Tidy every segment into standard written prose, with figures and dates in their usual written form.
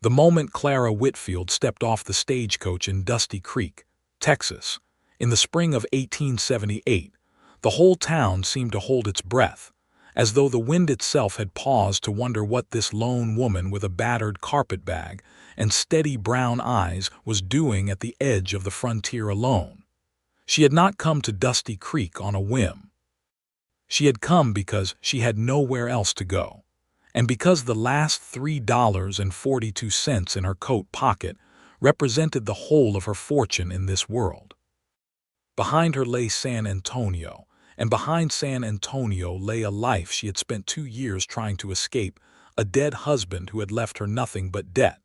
The moment Clara Whitfield stepped off the stagecoach in Dusty Creek, Texas, in the spring of 1878, the whole town seemed to hold its breath, as though the wind itself had paused to wonder what this lone woman with a battered carpetbag and steady brown eyes was doing at the edge of the frontier alone. She had not come to Dusty Creek on a whim. She had come because she had nowhere else to go, and because the last $3.42 in her coat pocket represented the whole of her fortune in this world. Behind her lay San Antonio, and behind San Antonio lay a life she had spent 2 years trying to escape, a dead husband who had left her nothing but debt,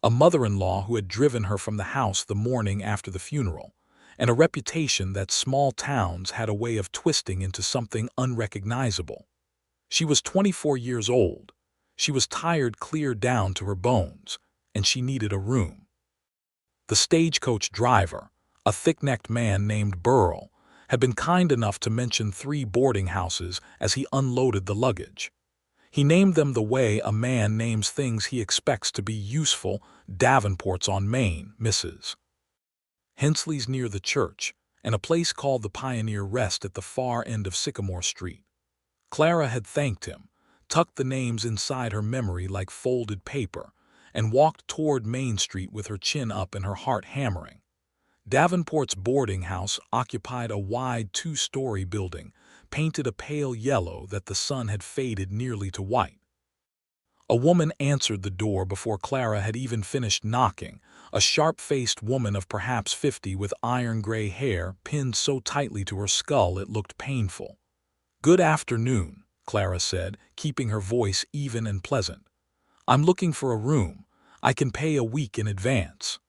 a mother-in-law who had driven her from the house the morning after the funeral, and a reputation that small towns had a way of twisting into something unrecognizable. She was 24 years old. She was tired clear down to her bones, and she needed a room. The stagecoach driver, a thick-necked man named Burl, had been kind enough to mention 3 boarding houses as he unloaded the luggage. He named them the way a man names things he expects to be useful: Davenport's on Main, Mrs. Hensley's near the church, and a place called the Pioneer Rest at the far end of Sycamore Street. Clara had thanked him, tucked the names inside her memory like folded paper, and walked toward Main Street with her chin up and her heart hammering. Davenport's boarding house occupied a wide 2-story building, painted a pale yellow that the sun had faded nearly to white. A woman answered the door before Clara had even finished knocking, a sharp-faced woman of perhaps 50 with iron-gray hair pinned so tightly to her skull it looked painful. "Good afternoon," Clara said, keeping her voice even and pleasant. "I'm looking for a room. I can pay a week in advance."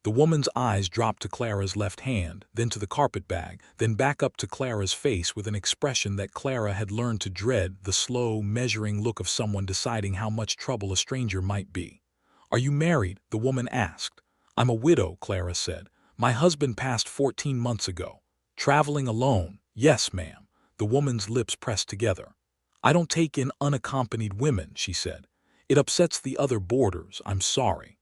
The woman's eyes dropped to Clara's left hand, then to the carpetbag, then back up to Clara's face with an expression that Clara had learned to dread, the slow, measuring look of someone deciding how much trouble a stranger might be. "Are you married?" the woman asked. "I'm a widow," Clara said. "My husband passed 14 months ago. Traveling alone." "Yes, ma'am." The woman's lips pressed together. "I don't take in unaccompanied women," she said. "It upsets the other boarders. I'm sorry."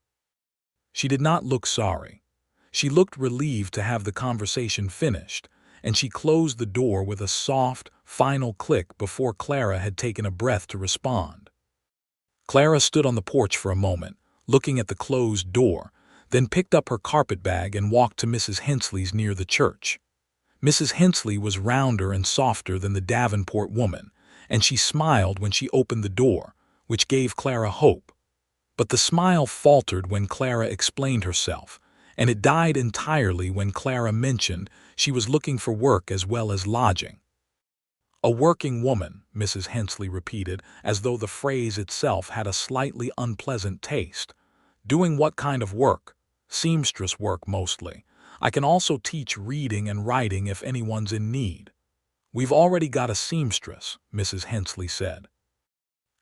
She did not look sorry. She looked relieved to have the conversation finished, and she closed the door with a soft, final click before Clara had taken a breath to respond. Clara stood on the porch for a moment, looking at the closed door, then picked up her carpetbag and walked to Mrs. Hensley's near the church. Mrs. Hensley was rounder and softer than the Davenport woman, and she smiled when she opened the door, which gave Clara hope. But the smile faltered when Clara explained herself, and it died entirely when Clara mentioned she was looking for work as well as lodging. "A working woman," Mrs. Hensley repeated, as though the phrase itself had a slightly unpleasant taste. "Doing what kind of work?" "Seamstress work, mostly. I can also teach reading and writing if anyone's in need." "We've already got a seamstress," Mrs. Hensley said.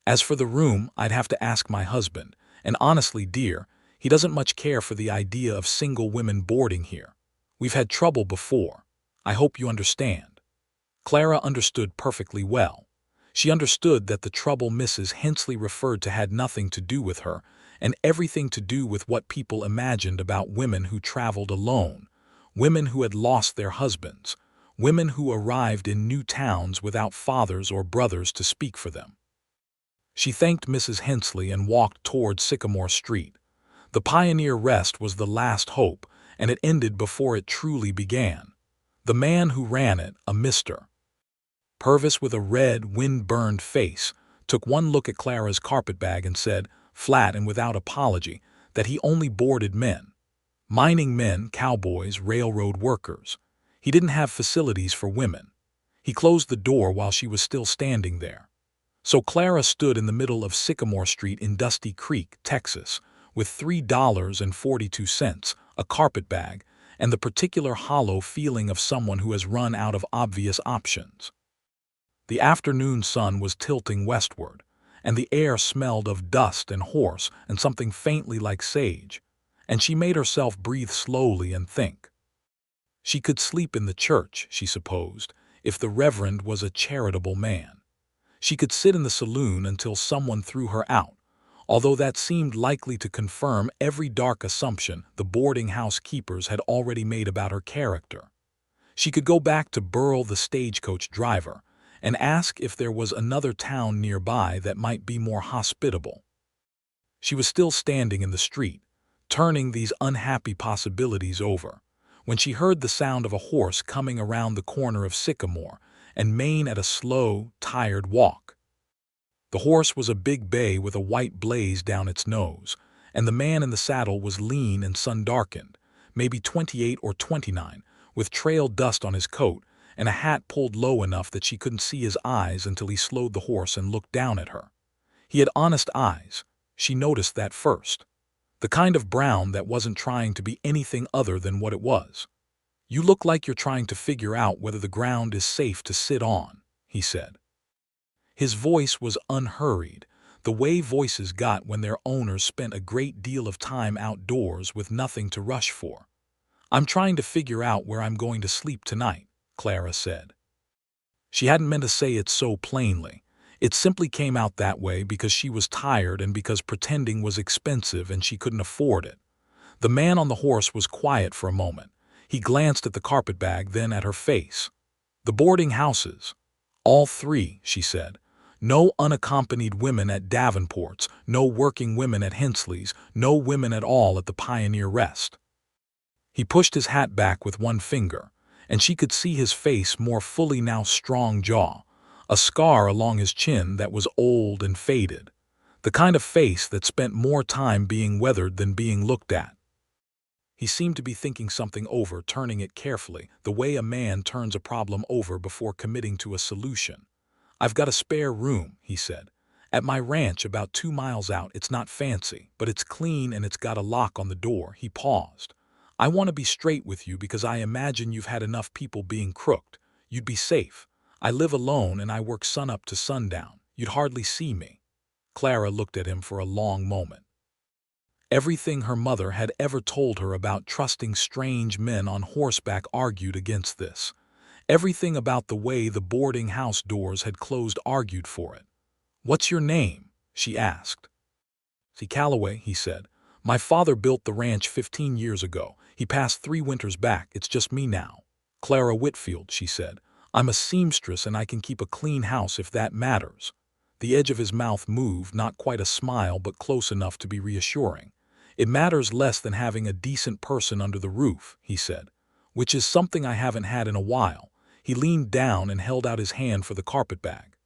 "As for the room, I'd have to ask my husband, and honestly, dear, he doesn't much care for the idea of single women boarding here. We've had trouble before. I hope you understand." Clara understood perfectly well. She understood that the trouble Mrs. Hensley referred to had nothing to do with her, and everything to do with what people imagined about women who traveled alone, women who had lost their husbands, women who arrived in new towns without fathers or brothers to speak for them. She thanked Mrs. Hensley and walked toward Sycamore Street. The Pioneer Rest was the last hope, and it ended before it truly began. The man who ran it, a Mr. Purvis with a red, wind-burned face, took one look at Clara's carpetbag and said, flat and without apology, that he only boarded men. Mining men, cowboys, railroad workers. He didn't have facilities for women. He closed the door while she was still standing there. So Clara stood in the middle of Sycamore Street in Dusty Creek, Texas, with $3.42, a carpetbag, and the particular hollow feeling of someone who has run out of obvious options. The afternoon sun was tilting westward, and the air smelled of dust and horse and something faintly like sage, and she made herself breathe slowly and think. She could sleep in the church, she supposed, if the Reverend was a charitable man. She could sit in the saloon until someone threw her out, although that seemed likely to confirm every dark assumption the boarding house keepers had already made about her character. She could go back to Burl the stagecoach driver and ask if there was another town nearby that might be more hospitable. She was still standing in the street, turning these unhappy possibilities over, when she heard the sound of a horse coming around the corner of Sycamore and mane at a slow, tired walk. The horse was a big bay with a white blaze down its nose, and the man in the saddle was lean and sun-darkened, maybe 28 or 29, with trail dust on his coat and a hat pulled low enough that she couldn't see his eyes until he slowed the horse and looked down at her. He had honest eyes. She noticed that first. The kind of brown that wasn't trying to be anything other than what it was. "You look like you're trying to figure out whether the ground is safe to sit on," he said. His voice was unhurried, the way voices got when their owners spent a great deal of time outdoors with nothing to rush for. "I'm trying to figure out where I'm going to sleep tonight," Clara said. She hadn't meant to say it so plainly. It simply came out that way because she was tired and because pretending was expensive and she couldn't afford it. The man on the horse was quiet for a moment. He glanced at the carpetbag, then at her face. "The boarding houses. All three," she said. "No unaccompanied women at Davenport's, no working women at Hensley's, no women at all at the Pioneer Rest." He pushed his hat back with one finger, and she could see his face more fully now, strong jaw, a scar along his chin that was old and faded, the kind of face that spent more time being weathered than being looked at. He seemed to be thinking something over, turning it carefully, the way a man turns a problem over before committing to a solution. "I've got a spare room," he said. "At my ranch about 2 miles out. It's not fancy, but it's clean and it's got a lock on the door." He paused. "I want to be straight with you because I imagine you've had enough people being crooked. You'd be safe. I live alone and I work sunup to sundown. You'd hardly see me." Clara looked at him for a long moment. Everything her mother had ever told her about trusting strange men on horseback argued against this. Everything about the way the boarding house doors had closed argued for it. "What's your name?" she asked. "See, Calloway," he said. "My father built the ranch 15 years ago. He passed 3 winters back. It's just me now." "Clara Whitfield," she said. "I'm a seamstress and I can keep a clean house if that matters." The edge of his mouth moved, not quite a smile but close enough to be reassuring. "It matters less than having a decent person under the roof," he said, "which is something I haven't had in a while." He leaned down and held out his hand for the carpetbag.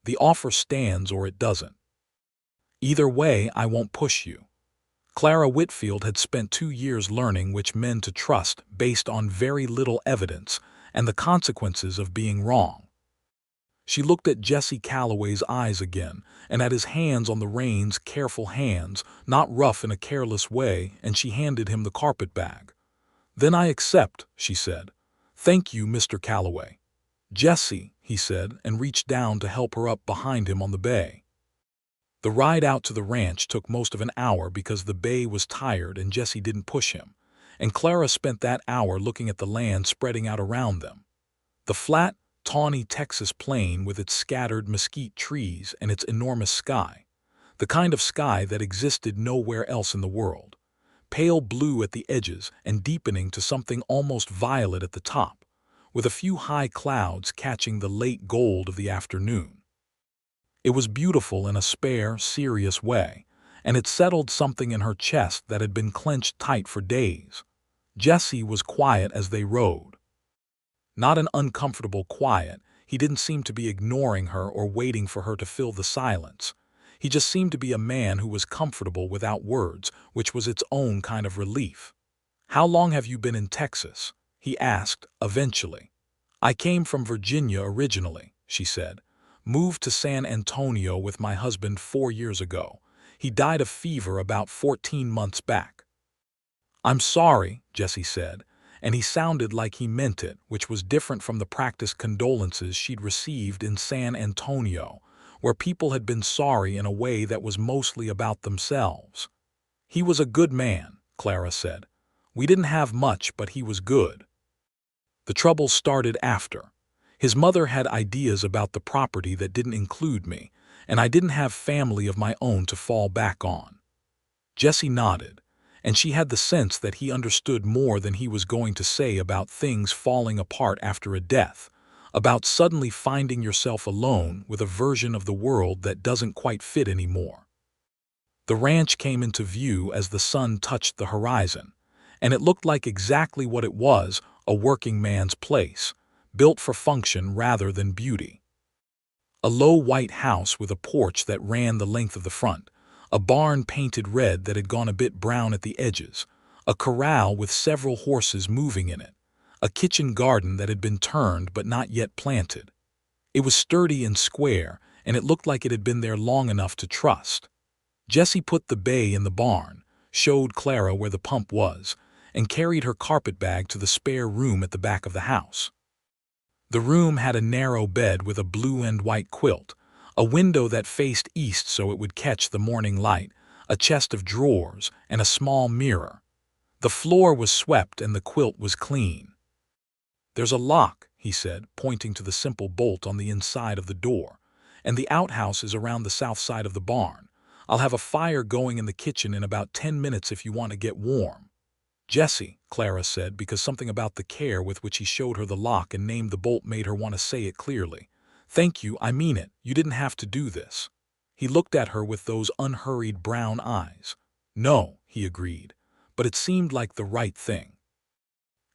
"The offer stands or it doesn't. Either way, I won't push you." Clara Whitfield had spent 2 years learning which men to trust based on very little evidence and the consequences of being wrong. She looked at Jesse Calloway's eyes again and at his hands on the reins, careful hands, not rough in a careless way, and she handed him the carpetbag. "Then I accept," she said. "Thank you, Mr. Calloway." "Jesse," he said, and reached down to help her up behind him on the bay. The ride out to the ranch took most of an hour because the bay was tired and Jesse didn't push him, and Clara spent that hour looking at the land spreading out around them. The flat, tawny Texas plain with its scattered mesquite trees and its enormous sky, the kind of sky that existed nowhere else in the world, pale blue at the edges and deepening to something almost violet at the top, with a few high clouds catching the late gold of the afternoon. It was beautiful in a spare, serious way, and it settled something in her chest that had been clenched tight for days. Jesse was quiet as they rode. Not an uncomfortable quiet. He didn't seem to be ignoring her or waiting for her to fill the silence. He just seemed to be a man who was comfortable without words, which was its own kind of relief. "How long have you been in Texas?" he asked, eventually. "I came from Virginia originally," she said. "Moved to San Antonio with my husband 4 years ago. He died of fever about 14 months back." "I'm sorry," Jesse said, and he sounded like he meant it, which was different from the practiced condolences she'd received in San Antonio, where people had been sorry in a way that was mostly about themselves. "He was a good man," Clara said. "We didn't have much, but he was good." The trouble started after. "His mother had ideas about the property that didn't include me, and I didn't have family of my own to fall back on." Jesse nodded, and she had the sense that he understood more than he was going to say about things falling apart after a death, about suddenly finding yourself alone with a version of the world that doesn't quite fit anymore. The ranch came into view as the sun touched the horizon, and it looked like exactly what it was, a working man's place, built for function rather than beauty. A low white house with a porch that ran the length of the front, a barn painted red that had gone a bit brown at the edges, a corral with several horses moving in it, a kitchen garden that had been turned but not yet planted. It was sturdy and square, and it looked like it had been there long enough to trust. Jessie put the bay in the barn, showed Clara where the pump was, and carried her carpet bag to the spare room at the back of the house. The room had a narrow bed with a blue and white quilt, a window that faced east so it would catch the morning light, a chest of drawers, and a small mirror. The floor was swept and the quilt was clean. "There's a lock," he said, pointing to the simple bolt on the inside of the door, "and the outhouse is around the south side of the barn. I'll have a fire going in the kitchen in about 10 minutes if you want to get warm." "Jessie," Clara said, because something about the care with which he showed her the lock and named the bolt made her want to say it clearly. "Thank you, I mean it. You didn't have to do this." He looked at her with those unhurried brown eyes. "No," he agreed, "but it seemed like the right thing."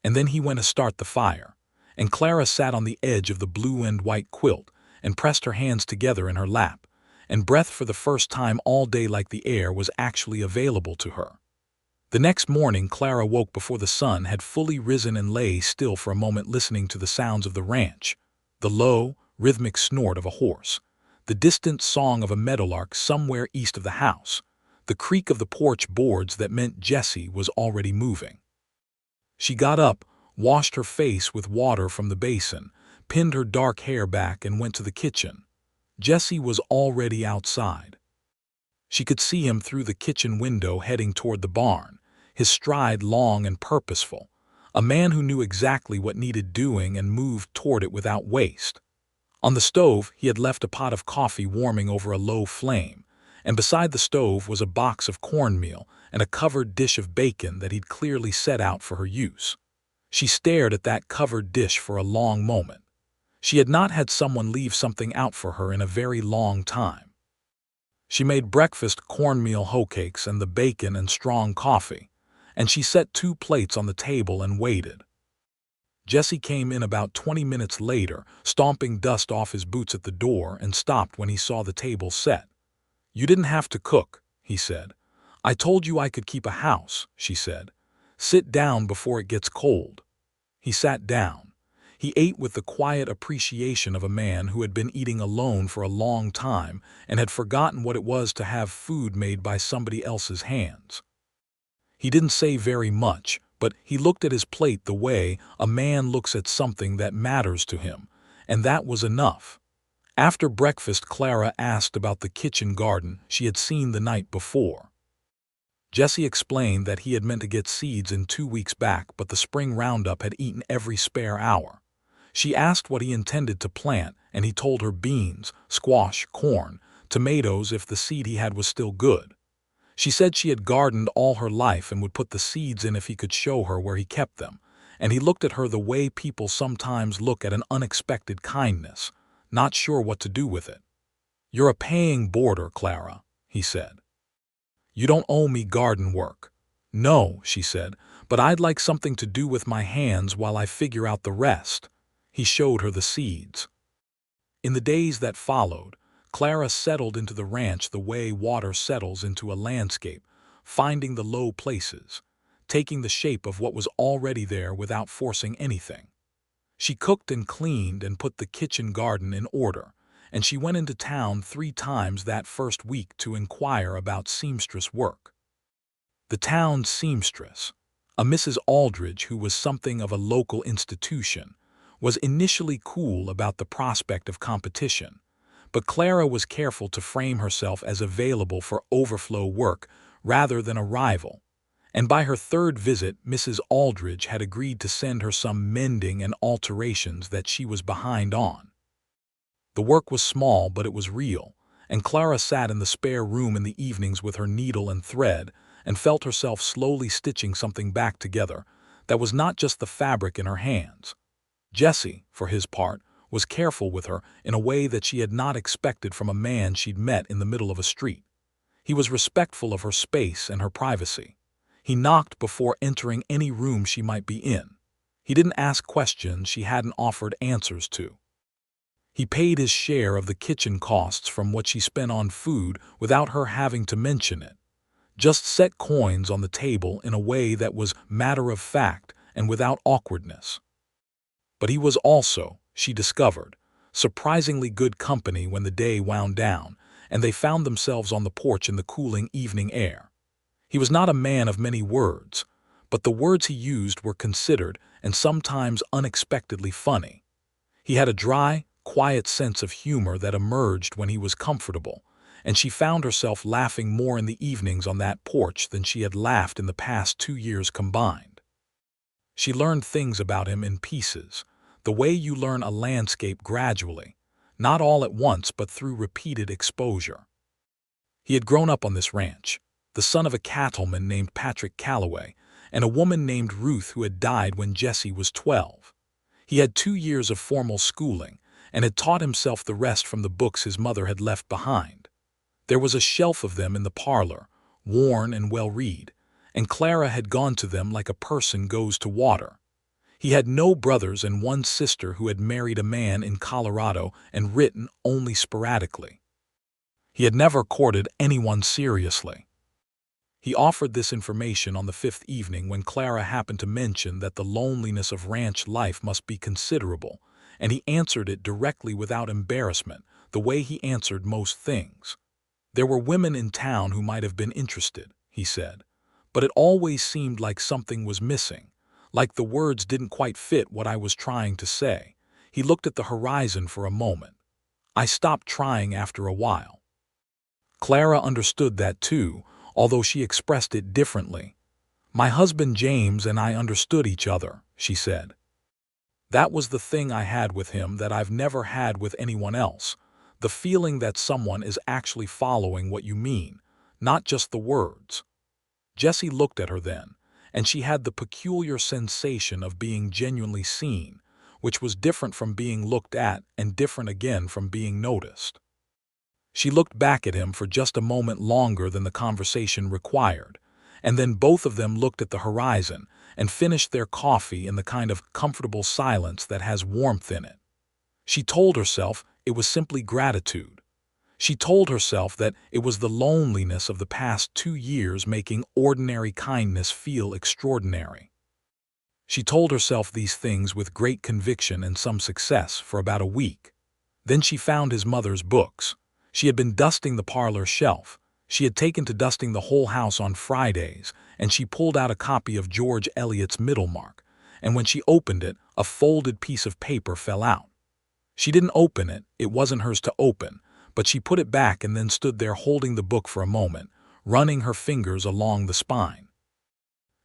And then he went to start the fire, and Clara sat on the edge of the blue and white quilt and pressed her hands together in her lap, and breathed for the first time all day like the air was actually available to her. The next morning Clara woke before the sun had fully risen and lay still for a moment listening to the sounds of the ranch, the low, rhythmic snort of a horse, the distant song of a meadowlark somewhere east of the house, the creak of the porch boards that meant Jessie was already moving. She got up, washed her face with water from the basin, pinned her dark hair back and went to the kitchen. Jessie was already outside. She could see him through the kitchen window heading toward the barn, his stride long and purposeful, a man who knew exactly what needed doing and moved toward it without waste. On the stove, he had left a pot of coffee warming over a low flame, and beside the stove was a box of cornmeal and a covered dish of bacon that he'd clearly set out for her use. She stared at that covered dish for a long moment. She had not had someone leave something out for her in a very long time. She made breakfast cornmeal hoe cakes and the bacon and strong coffee, and she set 2 plates on the table and waited. Jesse came in about 20 minutes later, stomping dust off his boots at the door, and stopped when he saw the table set. "You didn't have to cook," he said. "I told you I could keep a house," she said. "Sit down before it gets cold." He sat down. He ate with the quiet appreciation of a man who had been eating alone for a long time and had forgotten what it was to have food made by somebody else's hands. He didn't say very much, but he looked at his plate the way a man looks at something that matters to him, and that was enough. After breakfast, Clara asked about the kitchen garden she had seen the night before. Jesse explained that he had meant to get seeds in 2 weeks back, but the spring roundup had eaten every spare hour. She asked what he intended to plant, and he told her beans, squash, corn, tomatoes if the seed he had was still good. She said she had gardened all her life and would put the seeds in if he could show her where he kept them, and he looked at her the way people sometimes look at an unexpected kindness, not sure what to do with it. "You're a paying boarder, Clara," he said. "You don't owe me garden work." "No," she said, "but I'd like something to do with my hands while I figure out the rest." He showed her the seeds. In the days that followed, Clara settled into the ranch the way water settles into a landscape, finding the low places, taking the shape of what was already there without forcing anything. She cooked and cleaned and put the kitchen garden in order, and she went into town 3 times that first week to inquire about seamstress work. The town's seamstress, a Mrs. Aldridge who was something of a local institution, was initially cool about the prospect of competition, but Clara was careful to frame herself as available for overflow work rather than a rival, and by her 3rd visit Mrs. Aldridge had agreed to send her some mending and alterations that she was behind on. The work was small, but it was real, and Clara sat in the spare room in the evenings with her needle and thread and felt herself slowly stitching something back together that was not just the fabric in her hands. Jesse, for his part, was careful with her in a way that she had not expected from a man she'd met in the middle of a street. He was respectful of her space and her privacy. He knocked before entering any room she might be in. He didn't ask questions she hadn't offered answers to. He paid his share of the kitchen costs from what she spent on food without her having to mention it. Just set coins on the table in a way that was matter-of-fact and without awkwardness. But he was also, she discovered, surprisingly good company when the day wound down and they found themselves on the porch in the cooling evening air. He was not a man of many words, but the words he used were considered and sometimes unexpectedly funny. He had a dry, quiet sense of humor that emerged when he was comfortable, and she found herself laughing more in the evenings on that porch than she had laughed in the past 2 years combined. She learned things about him in pieces, the way you learn a landscape gradually, not all at once but through repeated exposure. He had grown up on this ranch, the son of a cattleman named Patrick Calloway and a woman named Ruth who had died when Jesse was 12. He had 2 years of formal schooling and had taught himself the rest from the books his mother had left behind. There was a shelf of them in the parlor, worn and well-read, and Clara had gone to them like a person goes to water. He had no brothers and one sister who had married a man in Colorado and written only sporadically. He had never courted anyone seriously. He offered this information on the 5th evening when Clara happened to mention that the loneliness of ranch life must be considerable, and he answered it directly without embarrassment, the way he answered most things. There were women in town who might have been interested, he said, but it always seemed like something was missing, like the words didn't quite fit what I was trying to say. He looked at the horizon for a moment. I stopped trying after a while. Clara understood that too, although she expressed it differently. My husband James and I understood each other, she said. That was the thing I had with him that I've never had with anyone else, the feeling that someone is actually following what you mean, not just the words. Jessie looked at her then, and she had the peculiar sensation of being genuinely seen, which was different from being looked at and different again from being noticed. She looked back at him for just a moment longer than the conversation required, and then both of them looked at the horizon and finished their coffee in the kind of comfortable silence that has warmth in it. She told herself it was simply gratitude. She told herself that it was the loneliness of the past 2 years making ordinary kindness feel extraordinary. She told herself these things with great conviction and some success for about a week. Then she found his mother's books. She had been dusting the parlor shelf. She had taken to dusting the whole house on Fridays, and she pulled out a copy of George Eliot's Middlemarch, and when she opened it, a folded piece of paper fell out. She didn't open it, it wasn't hers to open, but she put it back and then stood there holding the book for a moment, running her fingers along the spine.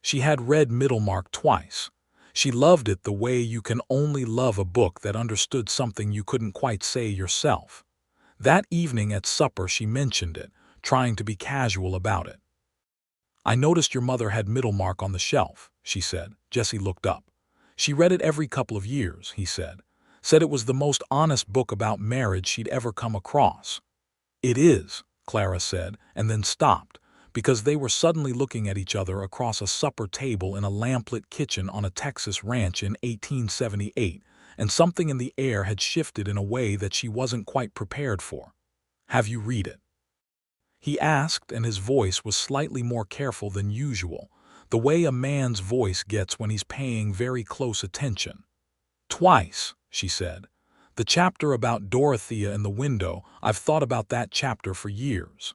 She had read Middlemarch twice. She loved it the way you can only love a book that understood something you couldn't quite say yourself. That evening at supper she mentioned it, trying to be casual about it. I noticed your mother had Middlemarch on the shelf, she said. Jessie looked up. She read it every couple of years, he said. Said it was the most honest book about marriage she'd ever come across. It is, Clara said, and then stopped, because they were suddenly looking at each other across a supper table in a lamplit kitchen on a Texas ranch in 1878, and something in the air had shifted in a way that she wasn't quite prepared for. Have you read it? He asked, and his voice was slightly more careful than usual, the way a man's voice gets when he's paying very close attention. Twice, she said. The chapter about Dorothea in the window, I've thought about that chapter for years.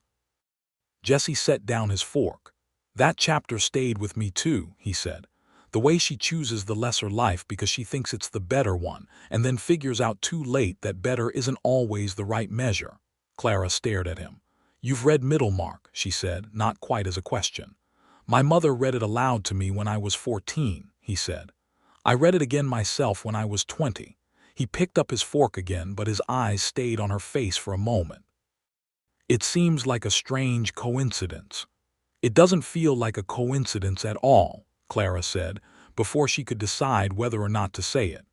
Jesse set down his fork. That chapter stayed with me too, he said. The way she chooses the lesser life because she thinks it's the better one, and then figures out too late that better isn't always the right measure. Clara stared at him. You've read Middlemarch, she said, not quite as a question. My mother read it aloud to me when I was 14, he said. I read it again myself when I was 20. He picked up his fork again, but his eyes stayed on her face for a moment. It seems like a strange coincidence. It doesn't feel like a coincidence at all, Clara said, before she could decide whether or not to say it.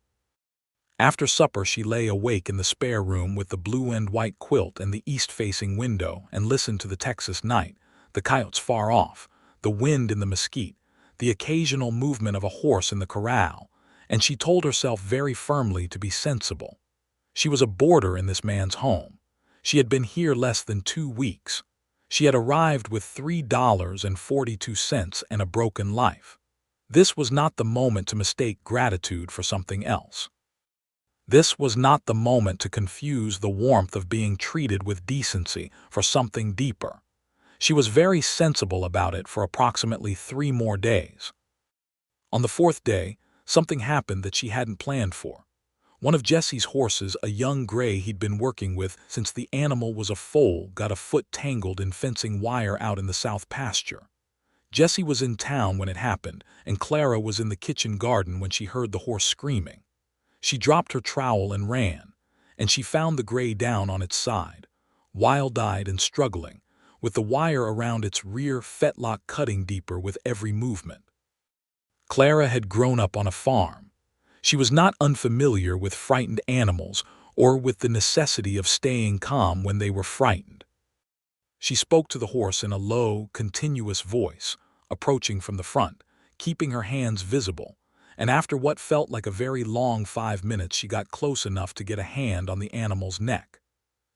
After supper, she lay awake in the spare room with the blue and white quilt and the east-facing window and listened to the Texas night, the coyotes far off, the wind in the mesquite, the occasional movement of a horse in the corral, and she told herself very firmly to be sensible. She was a boarder in this man's home. She had been here less than 2 weeks. She had arrived with $3.42 and a broken life. This was not the moment to mistake gratitude for something else. This was not the moment to confuse the warmth of being treated with decency for something deeper. She was very sensible about it for approximately 3 more days. On the 4th day, something happened that she hadn't planned for. One of Jesse's horses, a young gray he'd been working with since the animal was a foal, got a foot tangled in fencing wire out in the south pasture. Jesse was in town when it happened, and Clara was in the kitchen garden when she heard the horse screaming. She dropped her trowel and ran, and she found the gray down on its side, wild-eyed and struggling, with the wire around its rear fetlock cutting deeper with every movement. Clara had grown up on a farm. She was not unfamiliar with frightened animals or with the necessity of staying calm when they were frightened. She spoke to the horse in a low, continuous voice, approaching from the front, keeping her hands visible, and after what felt like a very long 5 minutes she got close enough to get a hand on the animal's neck.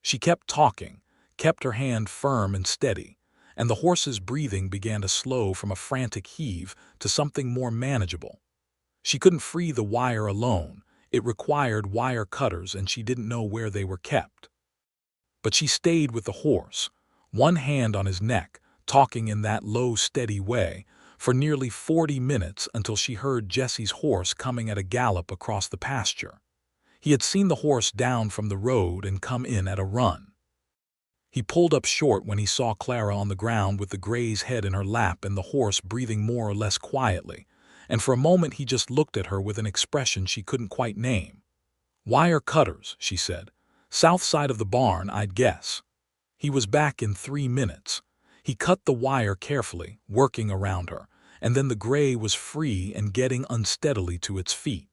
She kept talking, kept her hand firm and steady, and the horse's breathing began to slow from a frantic heave to something more manageable. She couldn't free the wire alone. It required wire cutters, and she didn't know where they were kept. But she stayed with the horse, one hand on his neck, talking in that low, steady way, for nearly 40 minutes until she heard Jesse's horse coming at a gallop across the pasture. He had seen the horse down from the road and come in at a run. He pulled up short when he saw Clara on the ground with the gray's head in her lap and the horse breathing more or less quietly, and for a moment he just looked at her with an expression she couldn't quite name. "Wire cutters," she said. "South side of the barn, I'd guess." He was back in 3 minutes. He cut the wire carefully, working around her, and then the gray was free and getting unsteadily to its feet.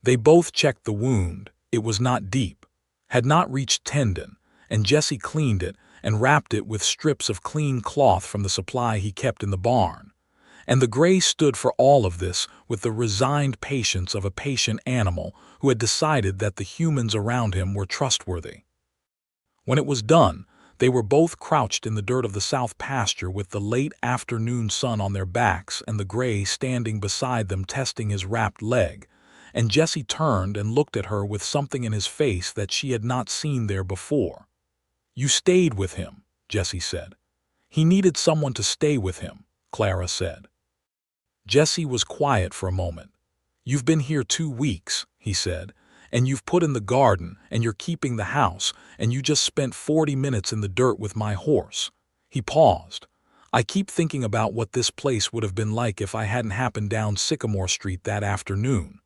They both checked the wound. It was not deep, had not reached tendon, and Jesse cleaned it and wrapped it with strips of clean cloth from the supply he kept in the barn. And the gray stood for all of this with the resigned patience of a patient animal who had decided that the humans around him were trustworthy. When it was done, they were both crouched in the dirt of the south pasture with the late afternoon sun on their backs and the gray standing beside them testing his wrapped leg, and Jesse turned and looked at her with something in his face that she had not seen there before. "You stayed with him," Jesse said. "He needed someone to stay with him," Clara said. Jesse was quiet for a moment. "You've been here 2 weeks," he said, "and you've put in the garden, and you're keeping the house, and you just spent 40 minutes in the dirt with my horse." He paused. "I keep thinking about what this place would have been like if I hadn't happened down Sycamore Street that afternoon.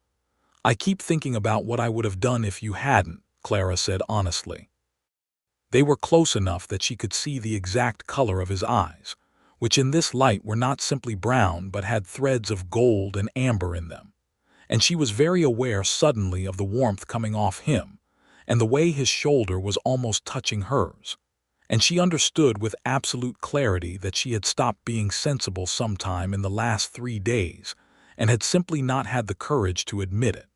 I keep thinking about what I would have done if you hadn't," Clara said honestly. They were close enough that she could see the exact color of his eyes, which in this light were not simply brown but had threads of gold and amber in them. And she was very aware suddenly of the warmth coming off him, and the way his shoulder was almost touching hers. And she understood with absolute clarity that she had stopped being sensible sometime in the last 3 days, and had simply not had the courage to admit it.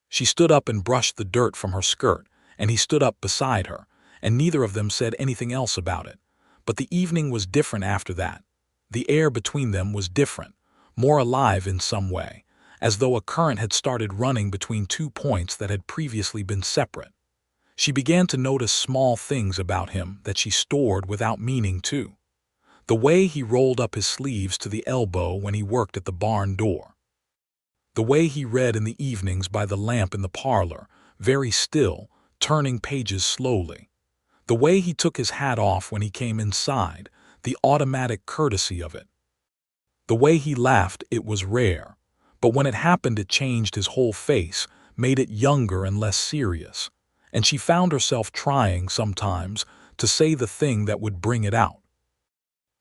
She stood up and brushed the dirt from her skirt, and he stood up beside her, and neither of them said anything else about it. But the evening was different after that. The air between them was different, more alive in some way, as though a current had started running between 2 points that had previously been separate. She began to notice small things about him that she stored without meaning to. The way he rolled up his sleeves to the elbow when he worked at the barn door. The way he read in the evenings by the lamp in the parlor, very still, turning pages slowly. The way he took his hat off when he came inside, the automatic courtesy of it. The way he laughed, it was rare, but when it happened it changed his whole face, made it younger and less serious, and she found herself trying, sometimes, to say the thing that would bring it out.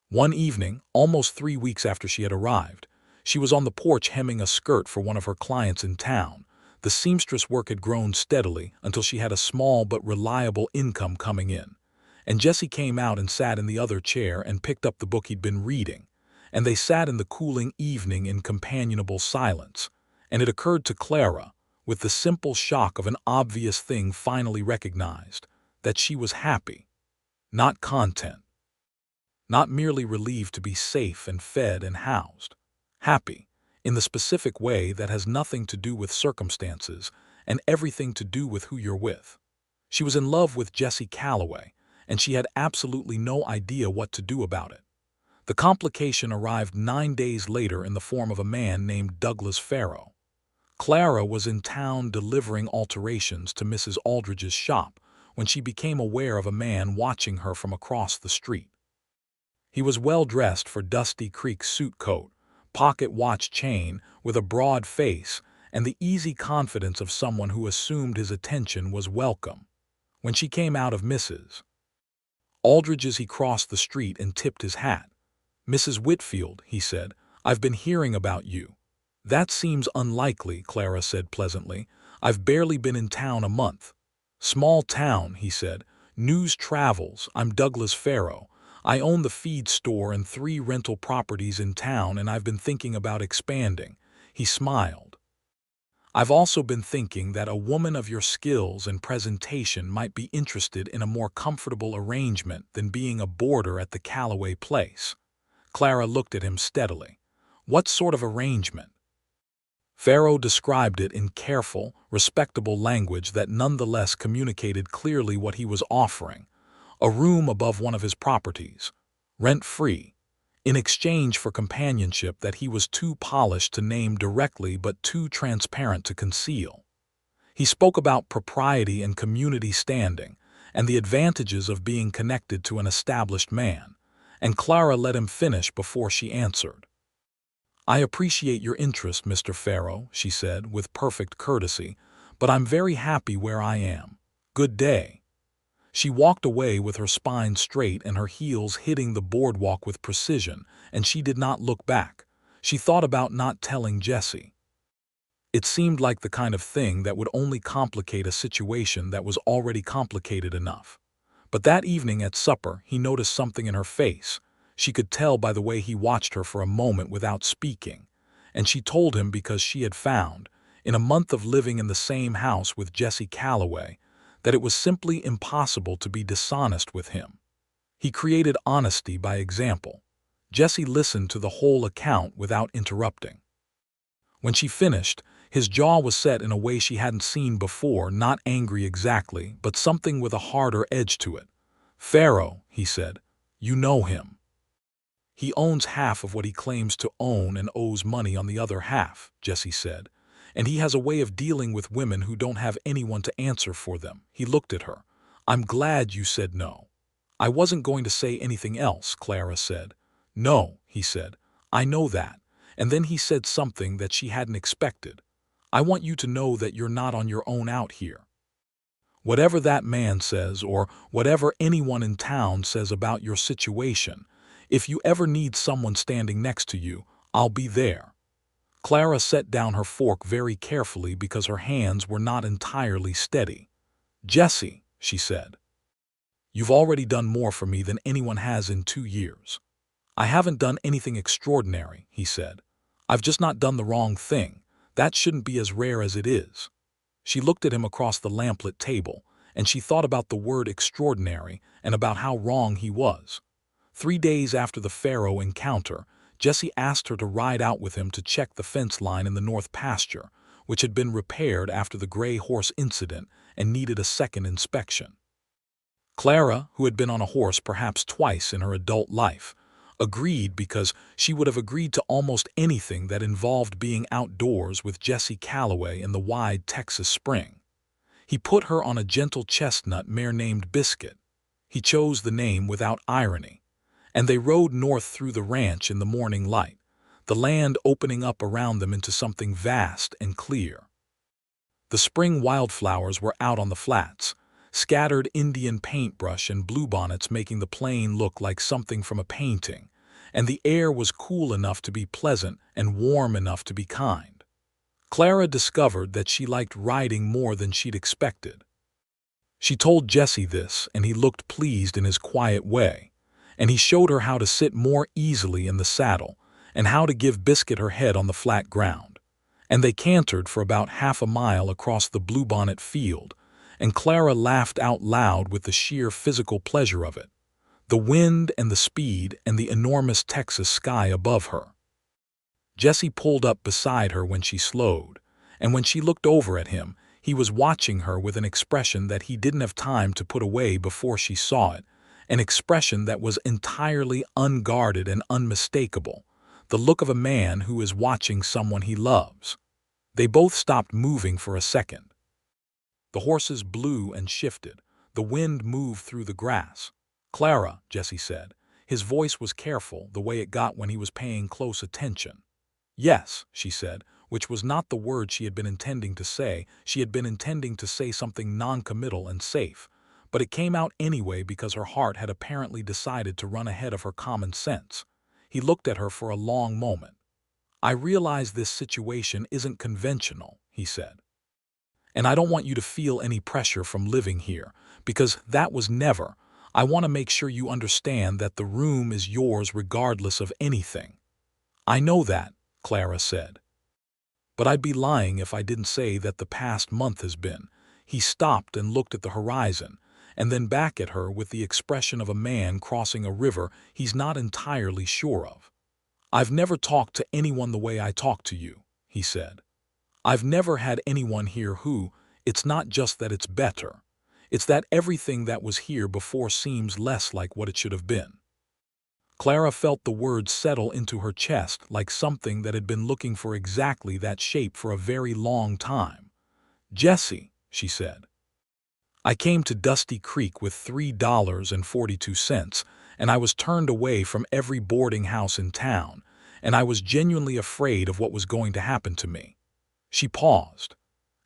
One evening, almost 3 weeks after she had arrived, she was on the porch hemming a skirt for one of her clients in town. The seamstress work had grown steadily until she had a small but reliable income coming in. And Jesse came out and sat in the other chair and picked up the book he'd been reading. And they sat in the cooling evening in companionable silence. And it occurred to Clara, with the simple shock of an obvious thing finally recognized, that she was happy, not content. Not merely relieved to be safe and fed and housed. Happy, in the specific way that has nothing to do with circumstances and everything to do with who you're with. She was in love with Jesse Calloway, and she had absolutely no idea what to do about it. The complication arrived 9 days later in the form of a man named Douglas Farrow. Clara was in town delivering alterations to Mrs. Aldridge's shop when she became aware of a man watching her from across the street. He was well dressed for Dusty Creek's suit coat, pocket watch chain, with a broad face, and the easy confidence of someone who assumed his attention was welcome. When she came out of Mrs. Aldridge's, he crossed the street and tipped his hat. "Mrs. Whitfield," he said, "I've been hearing about you." "That seems unlikely," Clara said pleasantly. "I've barely been in town a month." "Small town," he said. "News travels. I'm Douglas Farrow. I own the feed store and 3 rental properties in town, and I've been thinking about expanding." He smiled. "I've also been thinking that a woman of your skills and presentation might be interested in a more comfortable arrangement than being a boarder at the Calloway place." Clara looked at him steadily. "What sort of arrangement?" Farrow described it in careful, respectable language that nonetheless communicated clearly what he was offering. A room above one of his properties, rent-free, in exchange for companionship that he was too polished to name directly but too transparent to conceal. He spoke about propriety and community standing, and the advantages of being connected to an established man, and Clara let him finish before she answered. "I appreciate your interest, Mr. Farrow," she said with perfect courtesy, "but I'm very happy where I am. Good day." She walked away with her spine straight and her heels hitting the boardwalk with precision, and she did not look back. She thought about not telling Jesse. It seemed like the kind of thing that would only complicate a situation that was already complicated enough. But that evening at supper, he noticed something in her face. She could tell by the way he watched her for a moment without speaking. And she told him because she had found, in a month of living in the same house with Jesse Calloway, that it was simply impossible to be dishonest with him. He created honesty by example. Jesse listened to the whole account without interrupting. When she finished, his jaw was set in a way she hadn't seen before, not angry exactly, but something with a harder edge to it. "Farrow," he said, "you know him. He owns half of what he claims to own and owes money on the other half," Jesse said. "And he has a way of dealing with women who don't have anyone to answer for them." He looked at her. "I'm glad you said no." "I wasn't going to say anything else," Clara said. "No," he said, "I know that." And then he said something that she hadn't expected. "I want you to know that you're not on your own out here. Whatever that man says or whatever anyone in town says about your situation, if you ever need someone standing next to you, I'll be there." Clara set down her fork very carefully because her hands were not entirely steady. "Jesse," she said, "you've already done more for me than anyone has in 2 years." "I haven't done anything extraordinary," he said. "I've just not done the wrong thing. That shouldn't be as rare as it is." She looked at him across the lamplit table, and she thought about the word extraordinary and about how wrong he was. 3 days after the Farrow encounter, Jesse asked her to ride out with him to check the fence line in the north pasture, which had been repaired after the gray horse incident and needed a second inspection. Clara, who had been on a horse perhaps twice in her adult life, agreed because she would have agreed to almost anything that involved being outdoors with Jesse Calloway in the wide Texas spring. He put her on a gentle chestnut mare named Biscuit. He chose the name without irony. And they rode north through the ranch in the morning light, the land opening up around them into something vast and clear. The spring wildflowers were out on the flats, scattered Indian paintbrush and bluebonnets making the plane look like something from a painting, and the air was cool enough to be pleasant and warm enough to be kind. Clara discovered that she liked riding more than she'd expected. She told Jesse this, and he looked pleased in his quiet way, and he showed her how to sit more easily in the saddle and how to give Biscuit her head on the flat ground. And they cantered for about half a mile across the bluebonnet field, and Clara laughed out loud with the sheer physical pleasure of it, the wind and the speed and the enormous Texas sky above her. Jesse pulled up beside her when she slowed, and when she looked over at him, he was watching her with an expression that he didn't have time to put away before she saw it, an expression that was entirely unguarded and unmistakable, the look of a man who is watching someone he loves. They both stopped moving for a second. The horses blew and shifted. The wind moved through the grass. "Clara," Jesse said. His voice was careful, the way it got when he was paying close attention. "Yes," she said, which was not the word she had been intending to say. She had been intending to say something non-committal and safe, but it came out anyway because her heart had apparently decided to run ahead of her common sense. He looked at her for a long moment. "I realize this situation isn't conventional," he said. "And I don't want you to feel any pressure from living here, because that was never. I want to make sure you understand that the room is yours regardless of anything." "I know that," Clara said. "But I'd be lying if I didn't say that the past month has been." He stopped and looked at the horizon, and then back at her with the expression of a man crossing a river he's not entirely sure of. "I've never talked to anyone the way I talk to you," he said. "I've never had anyone here who, it's not just that it's better. It's that everything that was here before seems less like what it should have been." Clara felt the words settle into her chest like something that had been looking for exactly that shape for a very long time. "Jesse," she said. "I came to Dusty Creek with $3.42, and I was turned away from every boarding house in town, and I was genuinely afraid of what was going to happen to me." She paused.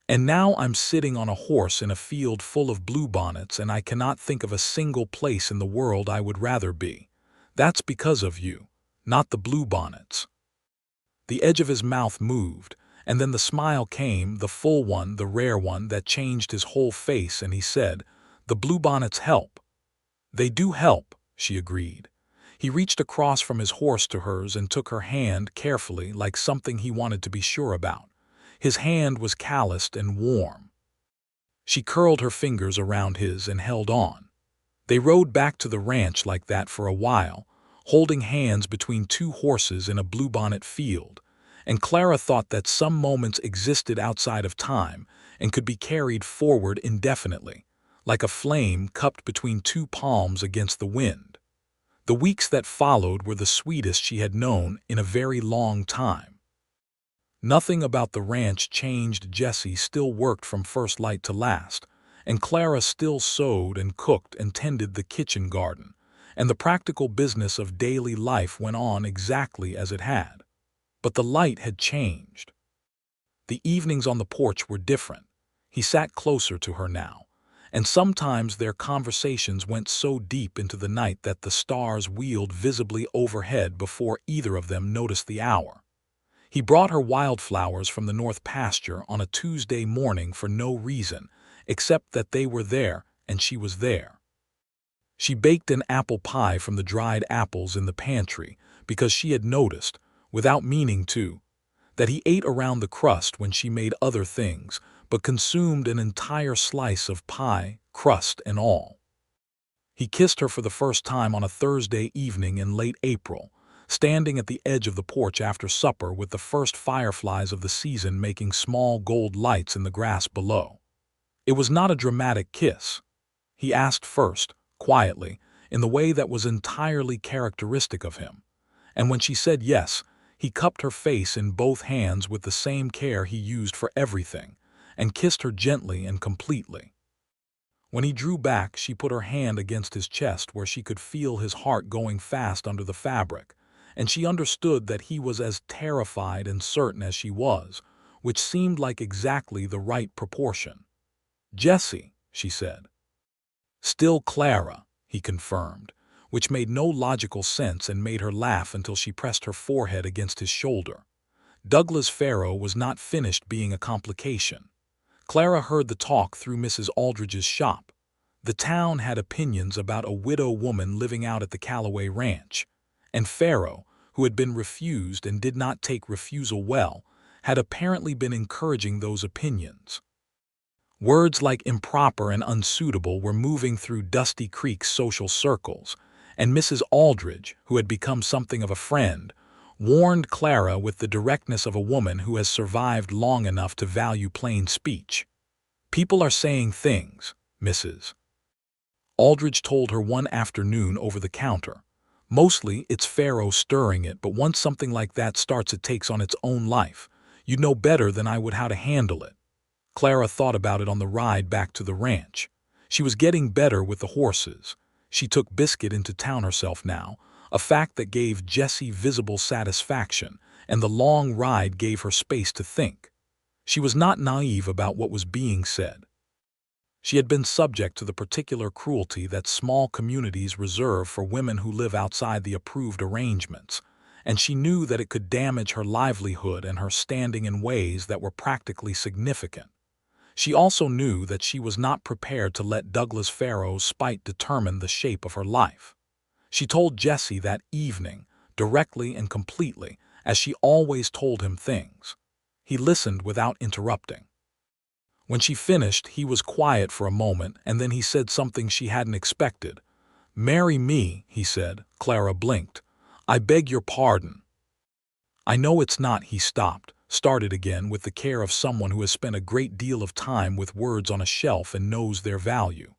"And now I'm sitting on a horse in a field full of bluebonnets, and I cannot think of a single place in the world I would rather be. That's because of you, not the bluebonnets." The edge of his mouth moved, and then the smile came, the full one, the rare one that changed his whole face, and he said, "The bluebonnets help." "They do help," she agreed. He reached across from his horse to hers and took her hand carefully, like something he wanted to be sure about. His hand was calloused and warm. She curled her fingers around his and held on. They rode back to the ranch like that for a while, holding hands between two horses in a bluebonnet field, and Clara thought that some moments existed outside of time and could be carried forward indefinitely, like a flame cupped between two palms against the wind. The weeks that followed were the sweetest she had known in a very long time. Nothing about the ranch changed. Jesse still worked from first light to last, and Clara still sewed and cooked and tended the kitchen garden, and the practical business of daily life went on exactly as it had. But the light had changed. The evenings on the porch were different. He sat closer to her now, and sometimes their conversations went so deep into the night that the stars wheeled visibly overhead before either of them noticed the hour. He brought her wildflowers from the north pasture on a Tuesday morning for no reason, except that they were there and she was there. She baked an apple pie from the dried apples in the pantry because she had noticed, without meaning to, that he ate around the crust when she made other things, but consumed an entire slice of pie, crust and all. He kissed her for the first time on a Thursday evening in late April, standing at the edge of the porch after supper with the first fireflies of the season making small gold lights in the grass below. It was not a dramatic kiss. He asked first, quietly, in the way that was entirely characteristic of him, and when she said yes, he cupped her face in both hands with the same care he used for everything, and kissed her gently and completely. When he drew back, she put her hand against his chest where she could feel his heart going fast under the fabric, and she understood that he was as terrified and certain as she was, which seemed like exactly the right proportion. "Jesse," she said. "Still Clara," he confirmed, which made no logical sense and made her laugh until she pressed her forehead against his shoulder. Douglas Farrow was not finished being a complication. Clara heard the talk through Mrs. Aldridge's shop. The town had opinions about a widow woman living out at the Calloway Ranch, and Farrow, who had been refused and did not take refusal well, had apparently been encouraging those opinions. Words like improper and unsuitable were moving through Dusty Creek's social circles, and Mrs. Aldridge, who had become something of a friend, warned Clara with the directness of a woman who has survived long enough to value plain speech. "People are saying things, Mrs. Aldridge told her one afternoon over the counter. "Mostly it's Farrow stirring it, but once something like that starts it takes on its own life. You'd know better than I would how to handle it." Clara thought about it on the ride back to the ranch. She was getting better with the horses. She took Biscuit into town herself now, a fact that gave Jessie visible satisfaction, and the long ride gave her space to think. She was not naive about what was being said. She had been subject to the particular cruelty that small communities reserve for women who live outside the approved arrangements, and she knew that it could damage her livelihood and her standing in ways that were practically significant. She also knew that she was not prepared to let Douglas Farrow's spite determine the shape of her life. She told Jessie that evening, directly and completely, as she always told him things. He listened without interrupting. When she finished, he was quiet for a moment, and then he said something she hadn't expected. "Marry me," he said. Clara blinked. "I beg your pardon." "I know it's not," he started again with the care of someone who has spent a great deal of time with words on a shelf and knows their value.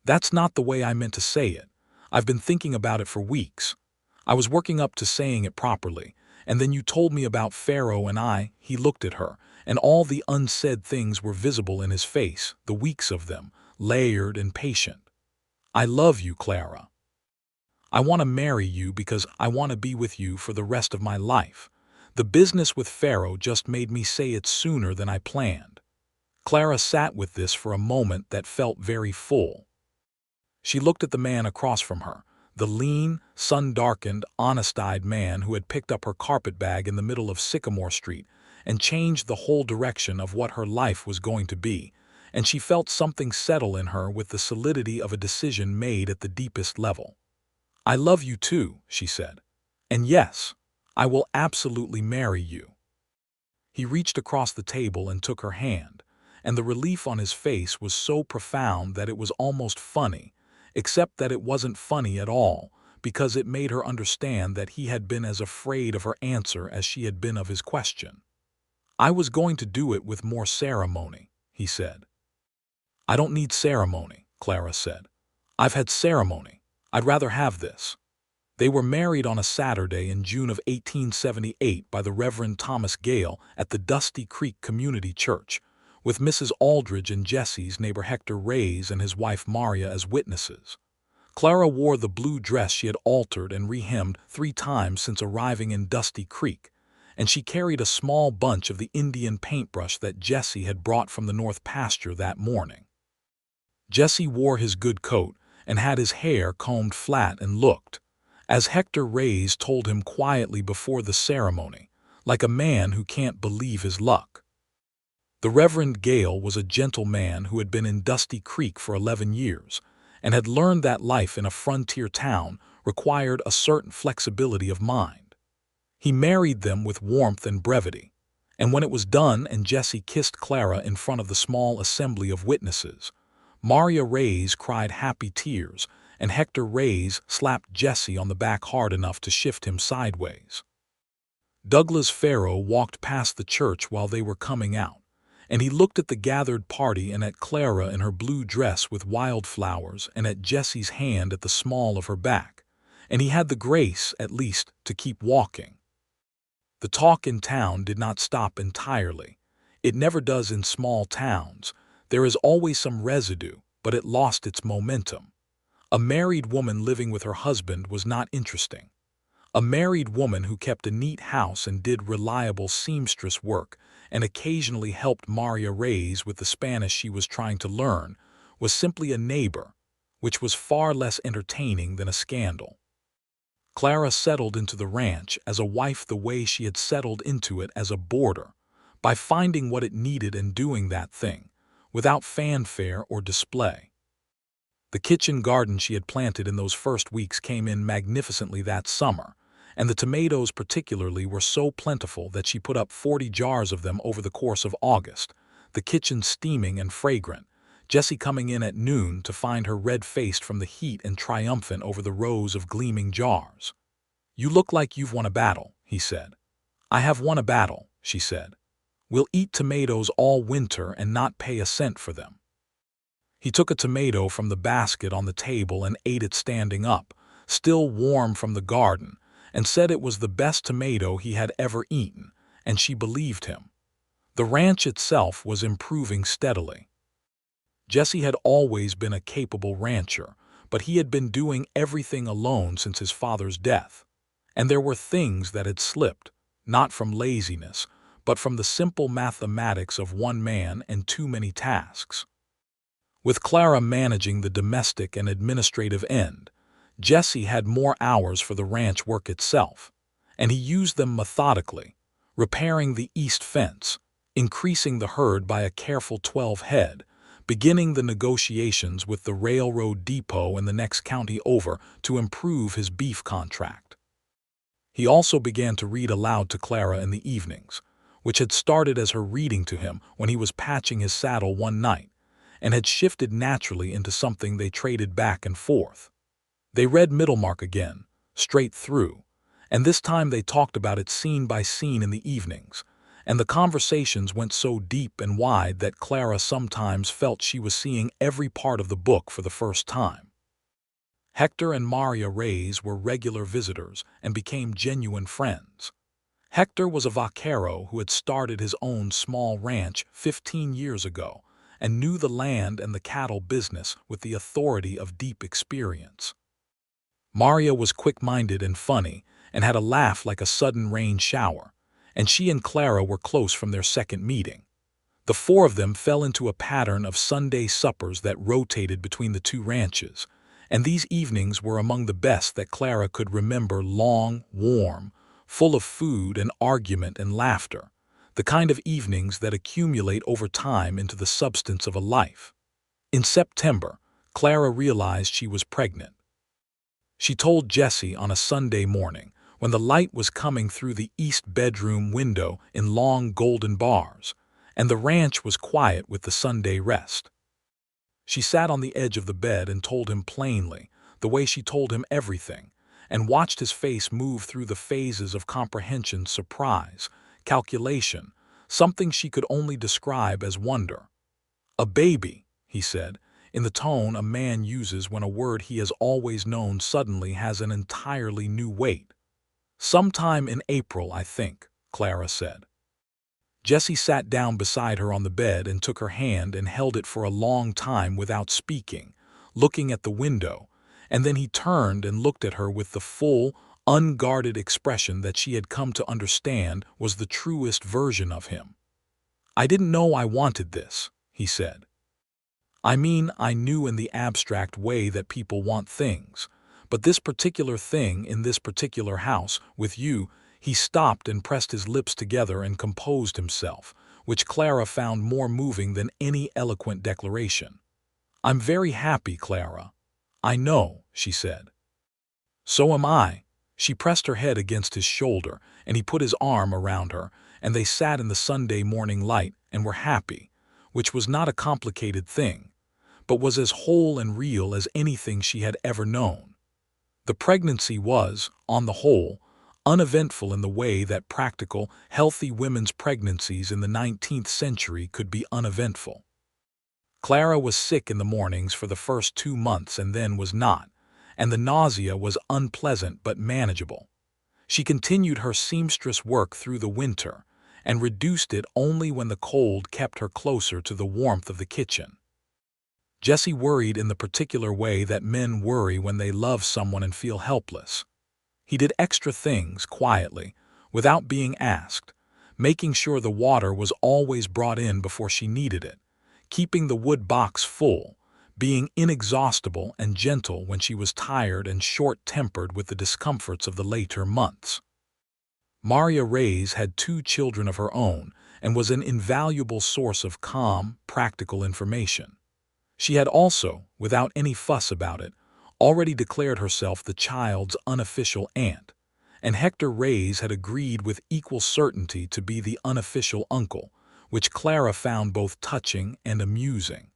"That's not the way I meant to say it. I've been thinking about it for weeks. I was working up to saying it properly, and then you told me about Farrow and he looked at her, and all the unsaid things were visible in his face, the weeks of them, layered and patient. I love you, Clara. I want to marry you because I want to be with you for the rest of my life. The business with Farrow just made me say it sooner than I planned." Clara sat with this for a moment that felt very full. She looked at the man across from her, the lean, sun-darkened, honest-eyed man who had picked up her carpetbag in the middle of Sycamore Street and changed the whole direction of what her life was going to be, and she felt something settle in her with the solidity of a decision made at the deepest level. "I love you too," she said. "And yes, I will absolutely marry you." He reached across the table and took her hand, and the relief on his face was so profound that it was almost funny, except that it wasn't funny at all, because it made her understand that he had been as afraid of her answer as she had been of his question. "I was going to do it with more ceremony," he said. "I don't need ceremony," Clara said. "I've had ceremony. I'd rather have this." They were married on a Saturday in June of 1878 by the Reverend Thomas Gale at the Dusty Creek Community Church, with Mrs. Aldridge and Jessie's neighbor Hector Reyes and his wife Maria as witnesses. Clara wore the blue dress she had altered and rehemmed 3 times since arriving in Dusty Creek, and she carried a small bunch of the Indian paintbrush that Jessie had brought from the north pasture that morning. Jessie wore his good coat and had his hair combed flat and looked, as Hector Reyes told him quietly before the ceremony, like a man who can't believe his luck. The Reverend Gale was a gentle man who had been in Dusty Creek for 11 years and had learned that life in a frontier town required a certain flexibility of mind. He married them with warmth and brevity, and when it was done and Jessie kissed Clara in front of the small assembly of witnesses, Maria Reyes cried happy tears, and Hector Reyes slapped Jessie on the back hard enough to shift him sideways. Douglas Farrow walked past the church while they were coming out, and he looked at the gathered party and at Clara in her blue dress with wildflowers and at Jessie's hand at the small of her back, and he had the grace, at least, to keep walking. The talk in town did not stop entirely. It never does in small towns. There is always some residue, but it lost its momentum. A married woman living with her husband was not interesting. A married woman who kept a neat house and did reliable seamstress work and occasionally helped Maria Reyes with the Spanish she was trying to learn was simply a neighbor, which was far less entertaining than a scandal. Clara settled into the ranch as a wife the way she had settled into it as a boarder, by finding what it needed and doing that thing, without fanfare or display. The kitchen garden she had planted in those first weeks came in magnificently that summer, and the tomatoes particularly were so plentiful that she put up 40 jars of them over the course of August, the kitchen steaming and fragrant, Jessie coming in at noon to find her red-faced from the heat and triumphant over the rows of gleaming jars. "You look like you've won a battle," he said. "I have won a battle," she said. "We'll eat tomatoes all winter and not pay a cent for them." He took a tomato from the basket on the table and ate it standing up, still warm from the garden, and said it was the best tomato he had ever eaten, and she believed him. The ranch itself was improving steadily. Jessie had always been a capable rancher, but he had been doing everything alone since his father's death. And there were things that had slipped, not from laziness, but from the simple mathematics of one man and too many tasks. With Clara managing the domestic and administrative end, Jessie had more hours for the ranch work itself, and he used them methodically, repairing the east fence, increasing the herd by a careful 12 head, beginning the negotiations with the railroad depot in the next county over to improve his beef contract. He also began to read aloud to Clara in the evenings, which had started as her reading to him when he was patching his saddle one night, and had shifted naturally into something they traded back and forth. They read Middlemarch again, straight through, and this time they talked about it scene by scene in the evenings, and the conversations went so deep and wide that Clara sometimes felt she was seeing every part of the book for the first time. Hector and Maria Reyes were regular visitors and became genuine friends. Hector was a vaquero who had started his own small ranch 15 years ago and knew the land and the cattle business with the authority of deep experience. Maria was quick-minded and funny and had a laugh like a sudden rain shower, and she and Clara were close from their second meeting. The four of them fell into a pattern of Sunday suppers that rotated between the two ranches, and these evenings were among the best that Clara could remember, long, warm, full of food and argument and laughter, the kind of evenings that accumulate over time into the substance of a life. In September, Clara realized she was pregnant. She told Jessie on a Sunday morning, when the light was coming through the east bedroom window in long golden bars, and the ranch was quiet with the Sunday rest. She sat on the edge of the bed and told him plainly, the way she told him everything, and watched his face move through the phases of comprehension, surprise, calculation, something she could only describe as wonder. "A baby," he said, in the tone a man uses when a word he has always known suddenly has an entirely new weight. "Sometime in April, I think," Clara said. Jessie sat down beside her on the bed and took her hand and held it for a long time without speaking, looking at the window, and then he turned and looked at her with the full, unguarded expression that she had come to understand was the truest version of him. "I didn't know I wanted this," he said. "I mean, I knew in the abstract way that people want things, but this particular thing in this particular house, with you—" He stopped and pressed his lips together and composed himself, which Clara found more moving than any eloquent declaration. "I'm very happy, Clara." "I know," she said. "So am I." She pressed her head against his shoulder, and he put his arm around her, and they sat in the Sunday morning light and were happy, which was not a complicated thing, but was as whole and real as anything she had ever known. The pregnancy was, on the whole, uneventful in the way that practical, healthy women's pregnancies in the 19th century could be uneventful. Clara was sick in the mornings for the first 2 months and then was not, and the nausea was unpleasant but manageable. She continued her seamstress work through the winter and reduced it only when the cold kept her closer to the warmth of the kitchen. Jessie worried in the particular way that men worry when they love someone and feel helpless. He did extra things quietly, without being asked, making sure the water was always brought in before she needed it, keeping the wood box full, being inexhaustible and gentle when she was tired and short-tempered with the discomforts of the later months. Maria Reyes had 2 children of her own and was an invaluable source of calm, practical information. She had also, without any fuss about it, already declared herself the child's unofficial aunt, and Hector Reyes had agreed with equal certainty to be the unofficial uncle, which Clara found both touching and amusing.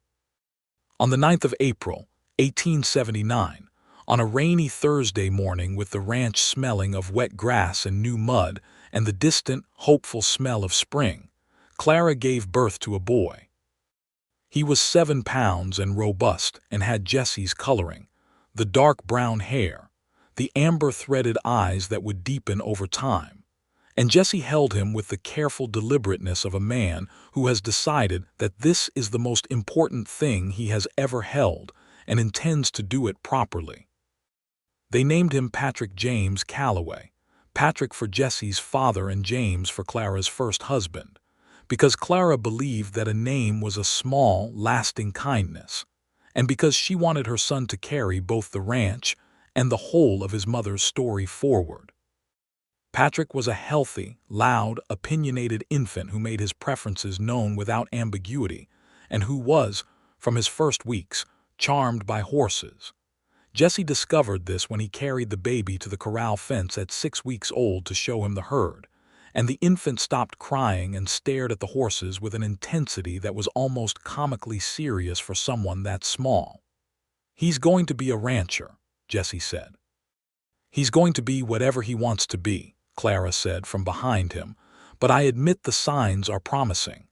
On the 9th of April, 1879, on a rainy Thursday morning with the ranch smelling of wet grass and new mud and the distant, hopeful smell of spring, Clara gave birth to a boy. He was 7 pounds and robust and had Jessie's coloring, the dark brown hair, the amber-threaded eyes that would deepen over time, and Jessie held him with the careful deliberateness of a man who has decided that this is the most important thing he has ever held and intends to do it properly. They named him Patrick James Calloway, Patrick for Jessie's father and James for Clara's first husband, because Clara believed that a name was a small, lasting kindness, and because she wanted her son to carry both the ranch and the whole of his mother's story forward. Patrick was a healthy, loud, opinionated infant who made his preferences known without ambiguity, and who was, from his first weeks, charmed by horses. Jessie discovered this when he carried the baby to the corral fence at 6 weeks old to show him the herd, and the infant stopped crying and stared at the horses with an intensity that was almost comically serious for someone that small. "He's going to be a rancher," Jessie said. "He's going to be whatever he wants to be," Clara said from behind him, "but I admit the signs are promising."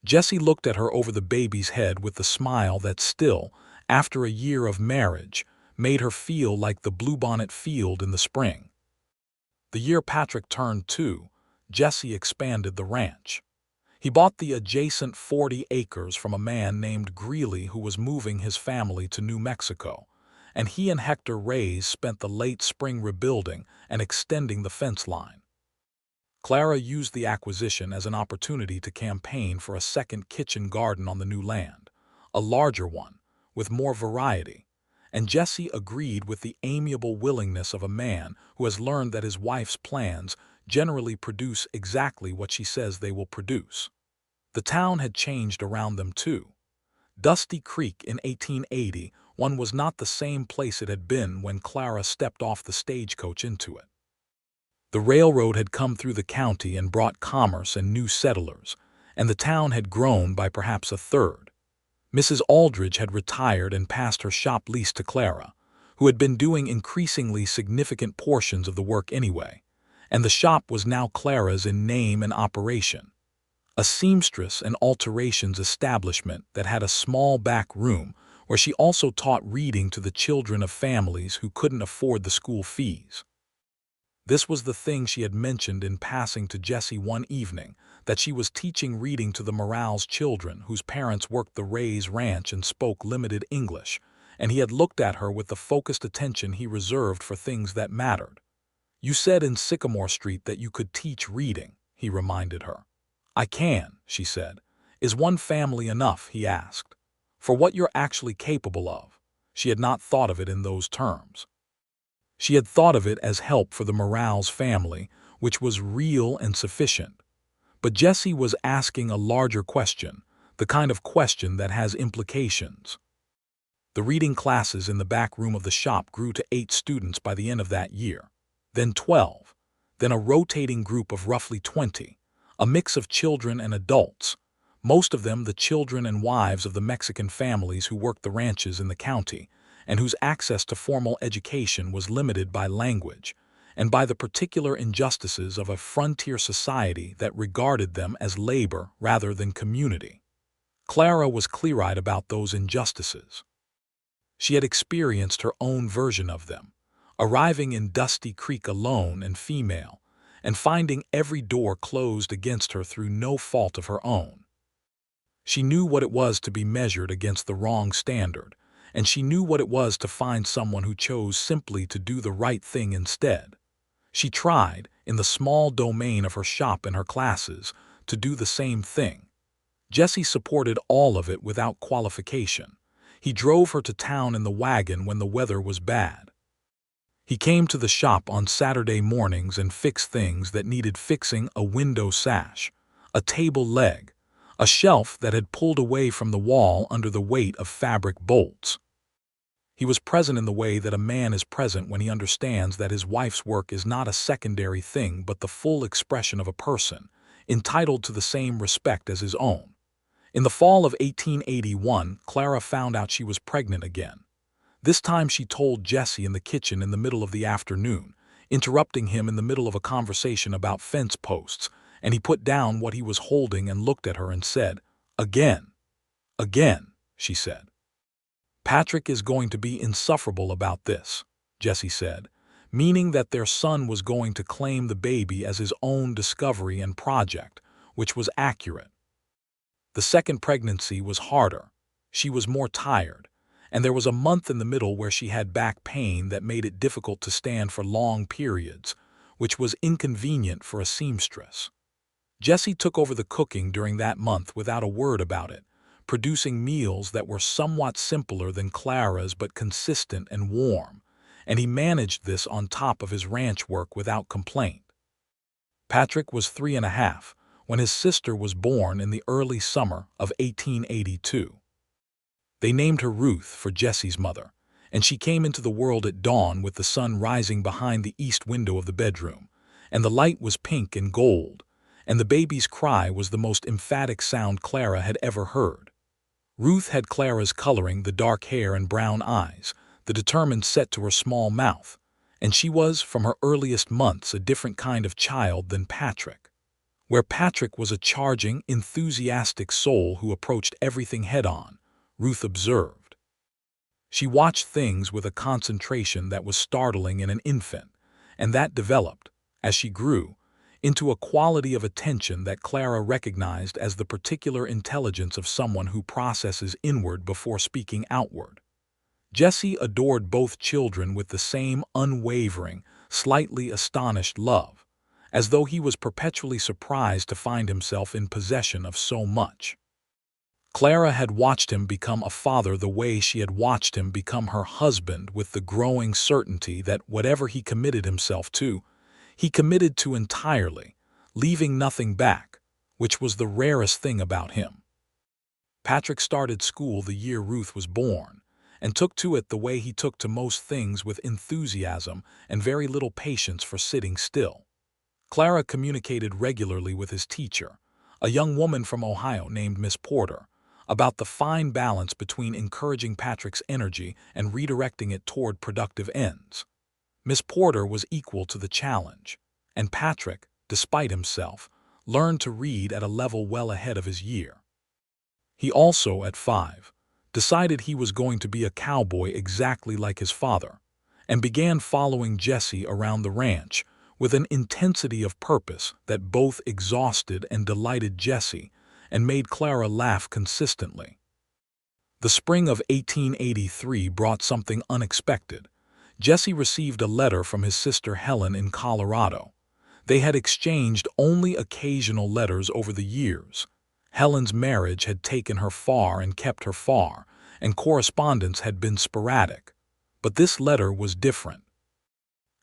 Jessie looked at her over the baby's head with the smile that still, after a year of marriage, made her feel like the bluebonnet field in the spring. The year Patrick turned 2, Jessie expanded the ranch. He bought the adjacent 40 acres from a man named Greeley who was moving his family to New Mexico, and he and Hector Reyes spent the late spring rebuilding and extending the fence line. Clara used the acquisition as an opportunity to campaign for a second kitchen garden on the new land, a larger one, with more variety, and Jessie agreed with the amiable willingness of a man who has learned that his wife's plans generally produce exactly what she says they will produce. The town had changed around them too. Dusty Creek in 1881 was not the same place it had been when Clara stepped off the stagecoach into it. The railroad had come through the county and brought commerce and new settlers, and the town had grown by perhaps a third. Mrs. Aldridge had retired and passed her shop lease to Clara, who had been doing increasingly significant portions of the work anyway, and the shop was now Clara's in name and operation. A seamstress and alterations establishment that had a small back room where she also taught reading to the children of families who couldn't afford the school fees. This was the thing she had mentioned in passing to Jessie one evening, that she was teaching reading to the Morales children whose parents worked the Reyes ranch and spoke limited English, and he had looked at her with the focused attention he reserved for things that mattered. "You said in Sycamore Street that you could teach reading," he reminded her. "I can," she said. "Is one family enough?" he asked. "For what you're actually capable of." She had not thought of it in those terms. She had thought of it as help for the Morales family, which was real and sufficient. But Jessie was asking a larger question, the kind of question that has implications. The reading classes in the back room of the shop grew to 8 students by the end of that year, then 12, then a rotating group of roughly 20, a mix of children and adults, most of them the children and wives of the Mexican families who worked the ranches in the county, and whose access to formal education was limited by language, and by the particular injustices of a frontier society that regarded them as labor rather than community. Clara was clear-eyed about those injustices. She had experienced her own version of them, arriving in Dusty Creek alone and female, and finding every door closed against her through no fault of her own. She knew what it was to be measured against the wrong standard, and she knew what it was to find someone who chose simply to do the right thing instead. She tried, in the small domain of her shop and her classes, to do the same thing. Jessie supported all of it without qualification. He drove her to town in the wagon when the weather was bad. He came to the shop on Saturday mornings and fixed things that needed fixing: a window sash, a table leg, a shelf that had pulled away from the wall under the weight of fabric bolts. He was present in the way that a man is present when he understands that his wife's work is not a secondary thing but the full expression of a person, entitled to the same respect as his own. In the fall of 1881, Clara found out she was pregnant again. This time she told Jesse in the kitchen in the middle of the afternoon, interrupting him in the middle of a conversation about fence posts, and he put down what he was holding and looked at her and said, "Again." "Again," she said. "Patrick is going to be insufferable about this," Jesse said, meaning that their son was going to claim the baby as his own discovery and project, which was accurate. The second pregnancy was harder. She was more tired, and there was a month in the middle where she had back pain that made it difficult to stand for long periods, which was inconvenient for a seamstress. Jesse took over the cooking during that month without a word about it, producing meals that were somewhat simpler than Clara's but consistent and warm, and he managed this on top of his ranch work without complaint. Patrick was 3.5 when his sister was born in the early summer of 1882. They named her Ruth for Jesse's mother, and she came into the world at dawn with the sun rising behind the east window of the bedroom, and the light was pink and gold, and the baby's cry was the most emphatic sound Clara had ever heard. Ruth had Clara's coloring, the dark hair and brown eyes, the determined set to her small mouth, and she was, from her earliest months, a different kind of child than Patrick. Where Patrick was a charging, enthusiastic soul who approached everything head-on, Ruth observed. She watched things with a concentration that was startling in an infant, and that developed, as she grew, into a quality of attention that Clara recognized as the particular intelligence of someone who processes inward before speaking outward. Jesse adored both children with the same unwavering, slightly astonished love, as though he was perpetually surprised to find himself in possession of so much. Clara had watched him become a father the way she had watched him become her husband, with the growing certainty that whatever he committed himself to, he committed to entirely, leaving nothing back, which was the rarest thing about him. Patrick started school the year Ruth was born, and took to it the way he took to most things, with enthusiasm and very little patience for sitting still. Clara communicated regularly with his teacher, a young woman from Ohio named Miss Porter, about the fine balance between encouraging Patrick's energy and redirecting it toward productive ends. Miss Porter was equal to the challenge, and Patrick, despite himself, learned to read at a level well ahead of his year. He also, at 5, decided he was going to be a cowboy exactly like his father, and began following Jesse around the ranch with an intensity of purpose that both exhausted and delighted Jesse and made Clara laugh consistently. The spring of 1883 brought something unexpected. Jesse received a letter from his sister Helen in Colorado. They had exchanged only occasional letters over the years. Helen's marriage had taken her far and kept her far, and correspondence had been sporadic. But this letter was different.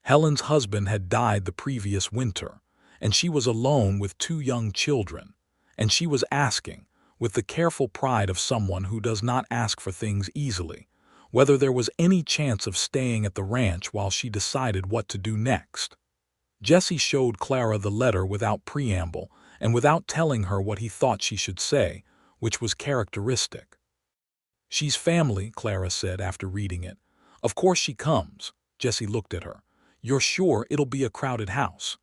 Helen's husband had died the previous winter, and she was alone with 2 young children, and she was asking, with the careful pride of someone who does not ask for things easily, whether there was any chance of staying at the ranch while she decided what to do next. Jesse showed Clara the letter without preamble and without telling her what he thought she should say, which was characteristic. "She's family," Clara said after reading it. "Of course she comes." Jesse looked at her. "You're sure it'll be a crowded house?"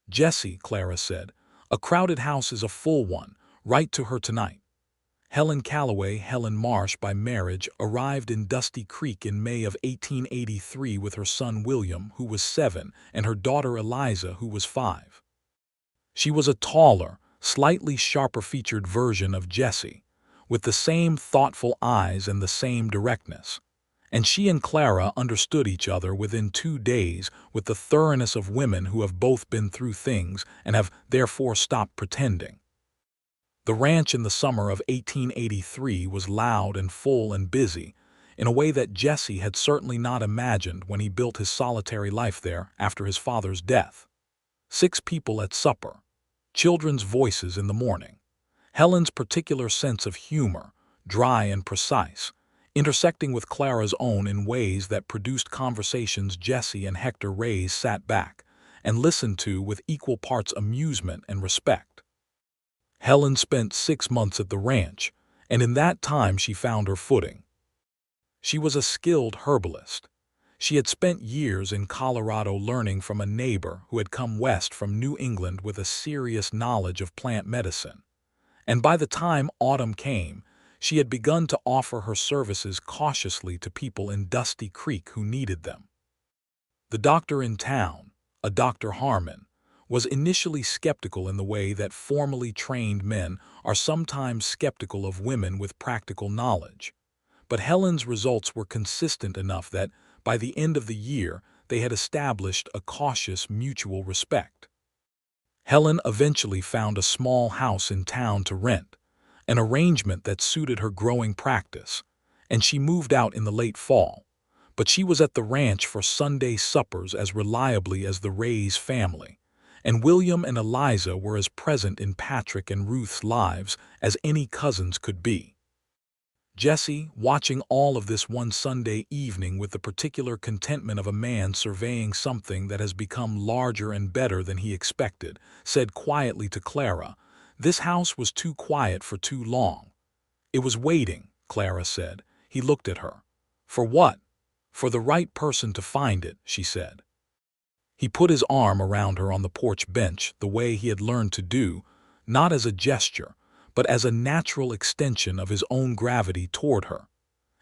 "Jesse," Clara said, "a crowded house is a full one. Write to her tonight." Helen Calloway, Helen Marsh by marriage, arrived in Dusty Creek in May of 1883 with her son William, who was 7, and her daughter Eliza, who was 5. She was a taller, slightly sharper-featured version of Jesse, with the same thoughtful eyes and the same directness, and she and Clara understood each other within 2 days with the thoroughness of women who have both been through things and have therefore stopped pretending. The ranch in the summer of 1883 was loud and full and busy, in a way that Jesse had certainly not imagined when he built his solitary life there after his father's death. 6 people at supper, children's voices in the morning, Helen's particular sense of humor, dry and precise, intersecting with Clara's own in ways that produced conversations Jesse and Hector Reyes sat back and listened to with equal parts amusement and respect. Helen spent 6 months at the ranch, and in that time she found her footing. She was a skilled herbalist. She had spent years in Colorado learning from a neighbor who had come west from New England with a serious knowledge of plant medicine. And by the time autumn came, she had begun to offer her services cautiously to people in Dusty Creek who needed them. The doctor in town, a Dr. Harmon, was initially skeptical in the way that formally trained men are sometimes skeptical of women with practical knowledge. But Helen's results were consistent enough that, by the end of the year, they had established a cautious mutual respect. Helen eventually found a small house in town to rent, an arrangement that suited her growing practice, and she moved out in the late fall. But she was at the ranch for Sunday suppers as reliably as the Reyes family, and William and Eliza were as present in Patrick and Ruth's lives as any cousins could be. Jesse, watching all of this one Sunday evening with the particular contentment of a man surveying something that has become larger and better than he expected, said quietly to Clara, "This house was too quiet for too long." "It was waiting," Clara said. He looked at her. "For what?" "For the right person to find it," she said. He put his arm around her on the porch bench the way he had learned to do, not as a gesture, but as a natural extension of his own gravity toward her.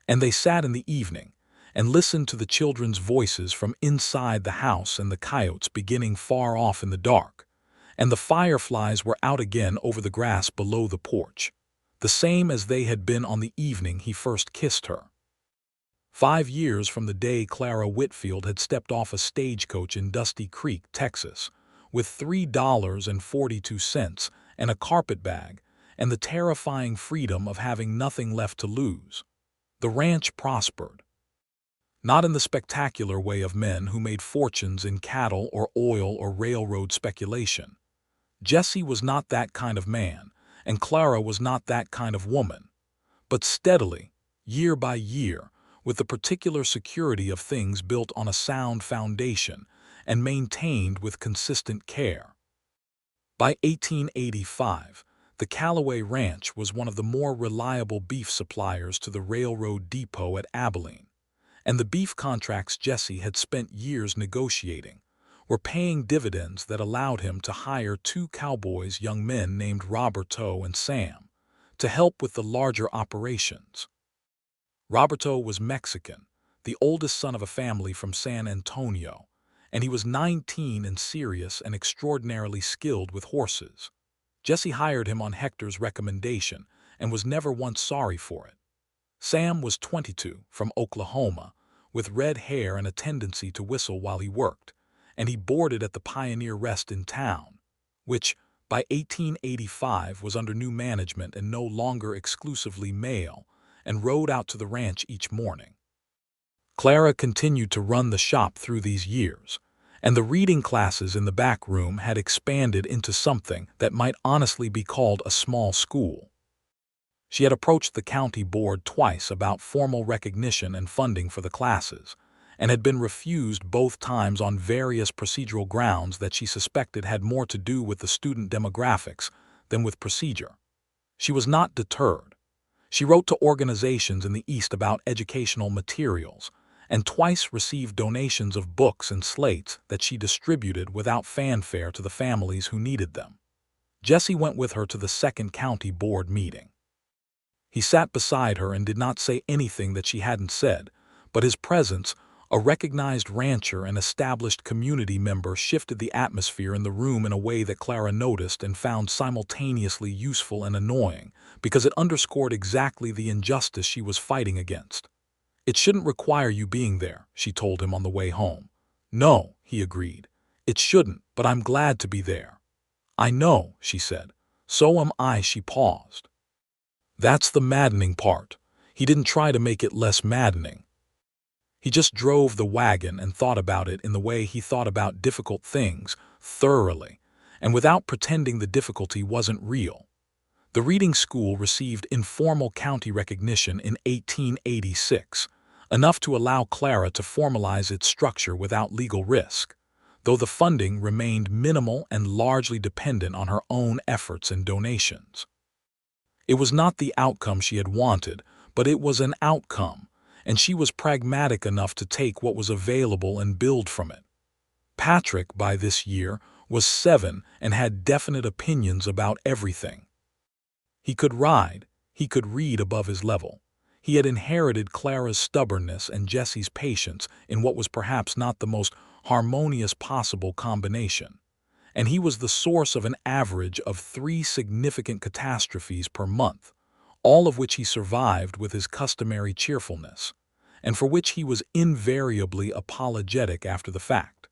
And they sat in the evening and listened to the children's voices from inside the house and the coyotes beginning far off in the dark. And the fireflies were out again over the grass below the porch, the same as they had been on the evening he first kissed her. 5 years from the day Clara Whitfield had stepped off a stagecoach in Dusty Creek, Texas, with $3.42 and a carpetbag, and the terrifying freedom of having nothing left to lose. The ranch prospered. Not in the spectacular way of men who made fortunes in cattle or oil or railroad speculation. Jesse was not that kind of man, and Clara was not that kind of woman. But steadily, year by year, with the particular security of things built on a sound foundation and maintained with consistent care. By 1885, the Callaway Ranch was one of the more reliable beef suppliers to the railroad depot at Abilene, and the beef contracts Jesse had spent years negotiating were paying dividends that allowed him to hire 2 cowboys, young men named Roberto and Sam, to help with the larger operations. Roberto was Mexican, the oldest son of a family from San Antonio, and he was 19 and serious and extraordinarily skilled with horses. Jesse hired him on Hector's recommendation and was never once sorry for it. Sam was 22, from Oklahoma, with red hair and a tendency to whistle while he worked, and he boarded at the Pioneer Rest in town, which, by 1885, was under new management and no longer exclusively male, and rode out to the ranch each morning. Clara continued to run the shop through these years, and the reading classes in the back room had expanded into something that might honestly be called a small school. She had approached the county board twice about formal recognition and funding for the classes, and had been refused both times on various procedural grounds that she suspected had more to do with the student demographics than with procedure. She was not deterred. She wrote to organizations in the East about educational materials, and twice received donations of books and slates that she distributed without fanfare to the families who needed them. Jesse went with her to the second county board meeting. He sat beside her and did not say anything that she hadn't said, but his presence, a recognized rancher and established community member, shifted the atmosphere in the room in a way that Clara noticed and found simultaneously useful and annoying, because it underscored exactly the injustice she was fighting against. "It shouldn't require you being there," she told him on the way home. "No," he agreed. "It shouldn't, but I'm glad to be there." "I know," she said. "So am I." She paused. "That's the maddening part. He didn't try to make it less maddening. He just drove the wagon and thought about it in the way he thought about difficult things, thoroughly, and without pretending the difficulty wasn't real. The reading school received informal county recognition in 1886, enough to allow Clara to formalize its structure without legal risk, though the funding remained minimal and largely dependent on her own efforts and donations. It was not the outcome she had wanted, but it was an outcome, and she was pragmatic enough to take what was available and build from it. Patrick, by this year, was 7 and had definite opinions about everything. He could ride, he could read above his level. He had inherited Clara's stubbornness and Jessie's patience in what was perhaps not the most harmonious possible combination. And he was the source of an average of 3 significant catastrophes per month, all of which he survived with his customary cheerfulness, and for which he was invariably apologetic after the fact.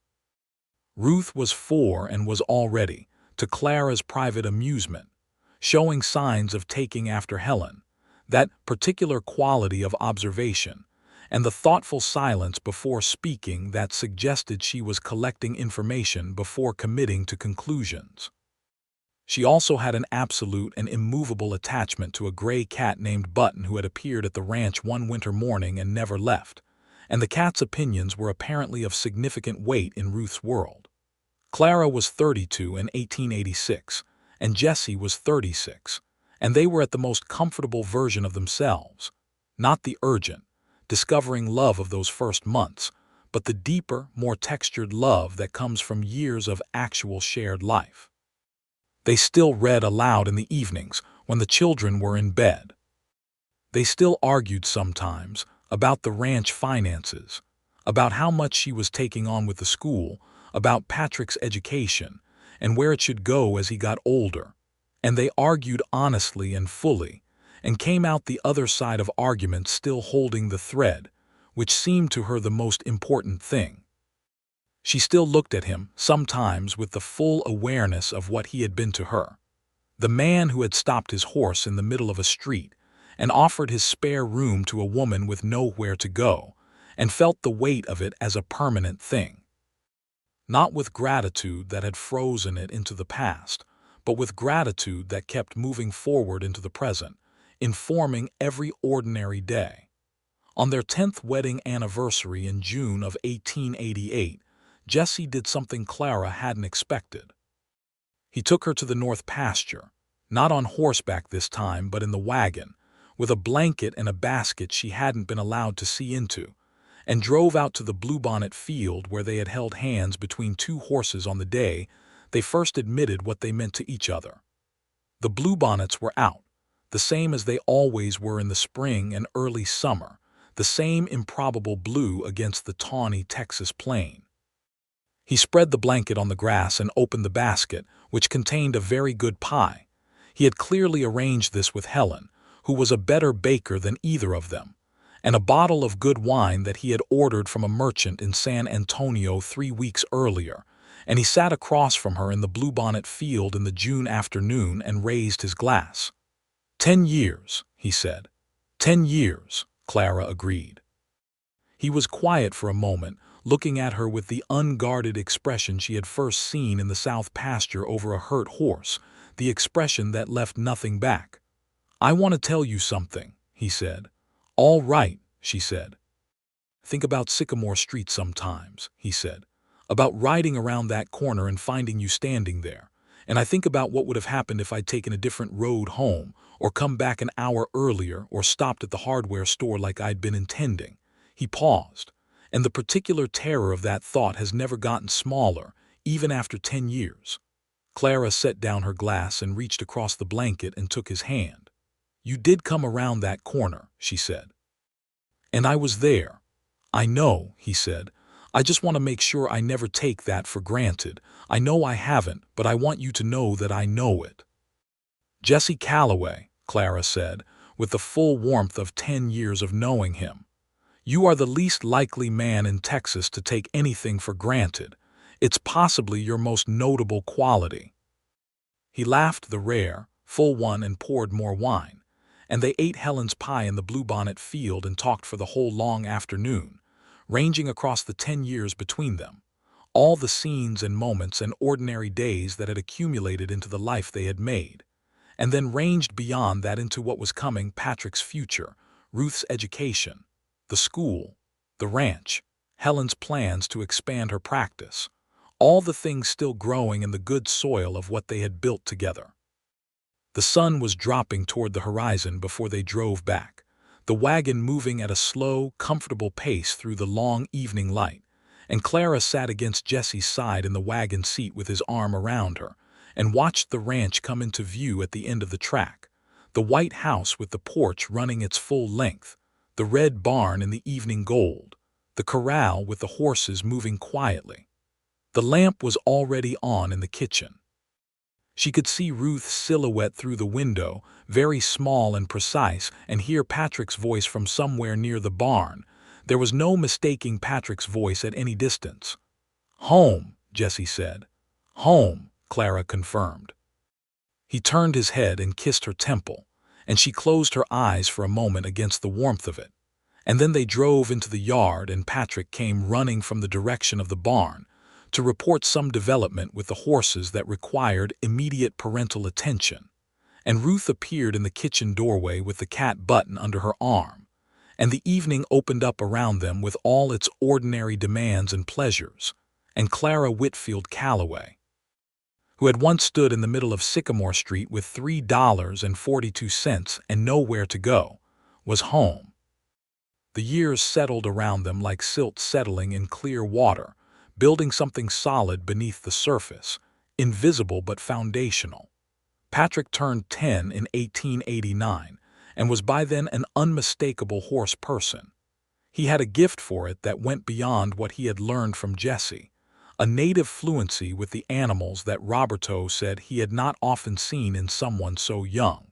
Ruth was 4 and was already, to Clara's private amusement, showing signs of taking after Helen, that particular quality of observation, and the thoughtful silence before speaking that suggested she was collecting information before committing to conclusions. She also had an absolute and immovable attachment to a gray cat named Button who had appeared at the ranch one winter morning and never left, and the cat's opinions were apparently of significant weight in Ruth's world. Clara was 32 in 1886, and Jessie was 36, and they were at the most comfortable version of themselves, not the urgent, discovering love of those first months, but the deeper, more textured love that comes from years of actual shared life. They still read aloud in the evenings when the children were in bed. They still argued sometimes about the ranch finances, about how much she was taking on with the school, about Patrick's education, and where it should go as he got older, and they argued honestly and fully, and came out the other side of arguments still holding the thread, which seemed to her the most important thing. She still looked at him, sometimes with the full awareness of what he had been to her. The man who had stopped his horse in the middle of a street and offered his spare room to a woman with nowhere to go, and felt the weight of it as a permanent thing. Not with gratitude that had frozen it into the past, but with gratitude that kept moving forward into the present, informing every ordinary day. On their 10th wedding anniversary in June of 1888, Jessie did something Clara hadn't expected. He took her to the north pasture, not on horseback this time but in the wagon, with a blanket and a basket she hadn't been allowed to see into, and drove out to the bluebonnet field where they had held hands between 2 horses on the day they first admitted what they meant to each other. The bluebonnets were out, the same as they always were in the spring and early summer, the same improbable blue against the tawny Texas plain. He spread the blanket on the grass and opened the basket, which contained a very good pie. He had clearly arranged this with Helen, who was a better baker than either of them, and a bottle of good wine that he had ordered from a merchant in San Antonio 3 weeks earlier, and he sat across from her in the bluebonnet field in the June afternoon and raised his glass. 10 years, he said. 10 years, Clara agreed. He was quiet for a moment, looking at her with the unguarded expression she had first seen in the south pasture over a hurt horse, the expression that left nothing back. "I want to tell you something," he said. "All right," she said. "Think about Sycamore Street sometimes," he said. "About riding around that corner and finding you standing there. And I think about what would have happened if I'd taken a different road home, or come back an hour earlier, or stopped at the hardware store like I'd been intending." He paused, and the particular terror of that thought has never gotten smaller, even after 10 years. Clara set down her glass and reached across the blanket and took his hand. "You did come around that corner," she said. "And I was there." "I know," he said. "I just want to make sure I never take that for granted. I know I haven't, but I want you to know that I know it." "Jesse Calloway," Clara said, with the full warmth of 10 years of knowing him, "you are the least likely man in Texas to take anything for granted. It's possibly your most notable quality." He laughed the rare, full one and poured more wine, and they ate Helen's pie in the bluebonnet field and talked for the whole long afternoon, ranging across the 10 years between them, all the scenes and moments and ordinary days that had accumulated into the life they had made, and then ranged beyond that into what was coming: Patrick's future, Ruth's education, the school, the ranch, Helen's plans to expand her practice, all the things still growing in the good soil of what they had built together. The sun was dropping toward the horizon before they drove back, the wagon moving at a slow, comfortable pace through the long evening light, and Clara sat against Jesse's side in the wagon seat with his arm around her, and watched the ranch come into view at the end of the track, the white house with the porch running its full length, the red barn in the evening gold, the corral with the horses moving quietly. The lamp was already on in the kitchen. She could see Ruth's silhouette through the window, very small and precise, and hear Patrick's voice from somewhere near the barn. There was no mistaking Patrick's voice at any distance. "Home," Jesse said. "Home," Clara confirmed. He turned his head and kissed her temple, and she closed her eyes for a moment against the warmth of it. And then they drove into the yard, and Patrick came running from the direction of the barn to report some development with the horses that required immediate parental attention. And Ruth appeared in the kitchen doorway with the cat button under her arm, and the evening opened up around them with all its ordinary demands and pleasures, and Clara Whitfield Calloway, who had once stood in the middle of Sycamore Street with $3.42 and nowhere to go, was home. The years settled around them like silt settling in clear water, building something solid beneath the surface, invisible but foundational. Patrick turned 10 in 1889 and was by then an unmistakable horse person. He had a gift for it that went beyond what he had learned from Jesse, a native fluency with the animals that Roberto said he had not often seen in someone so young.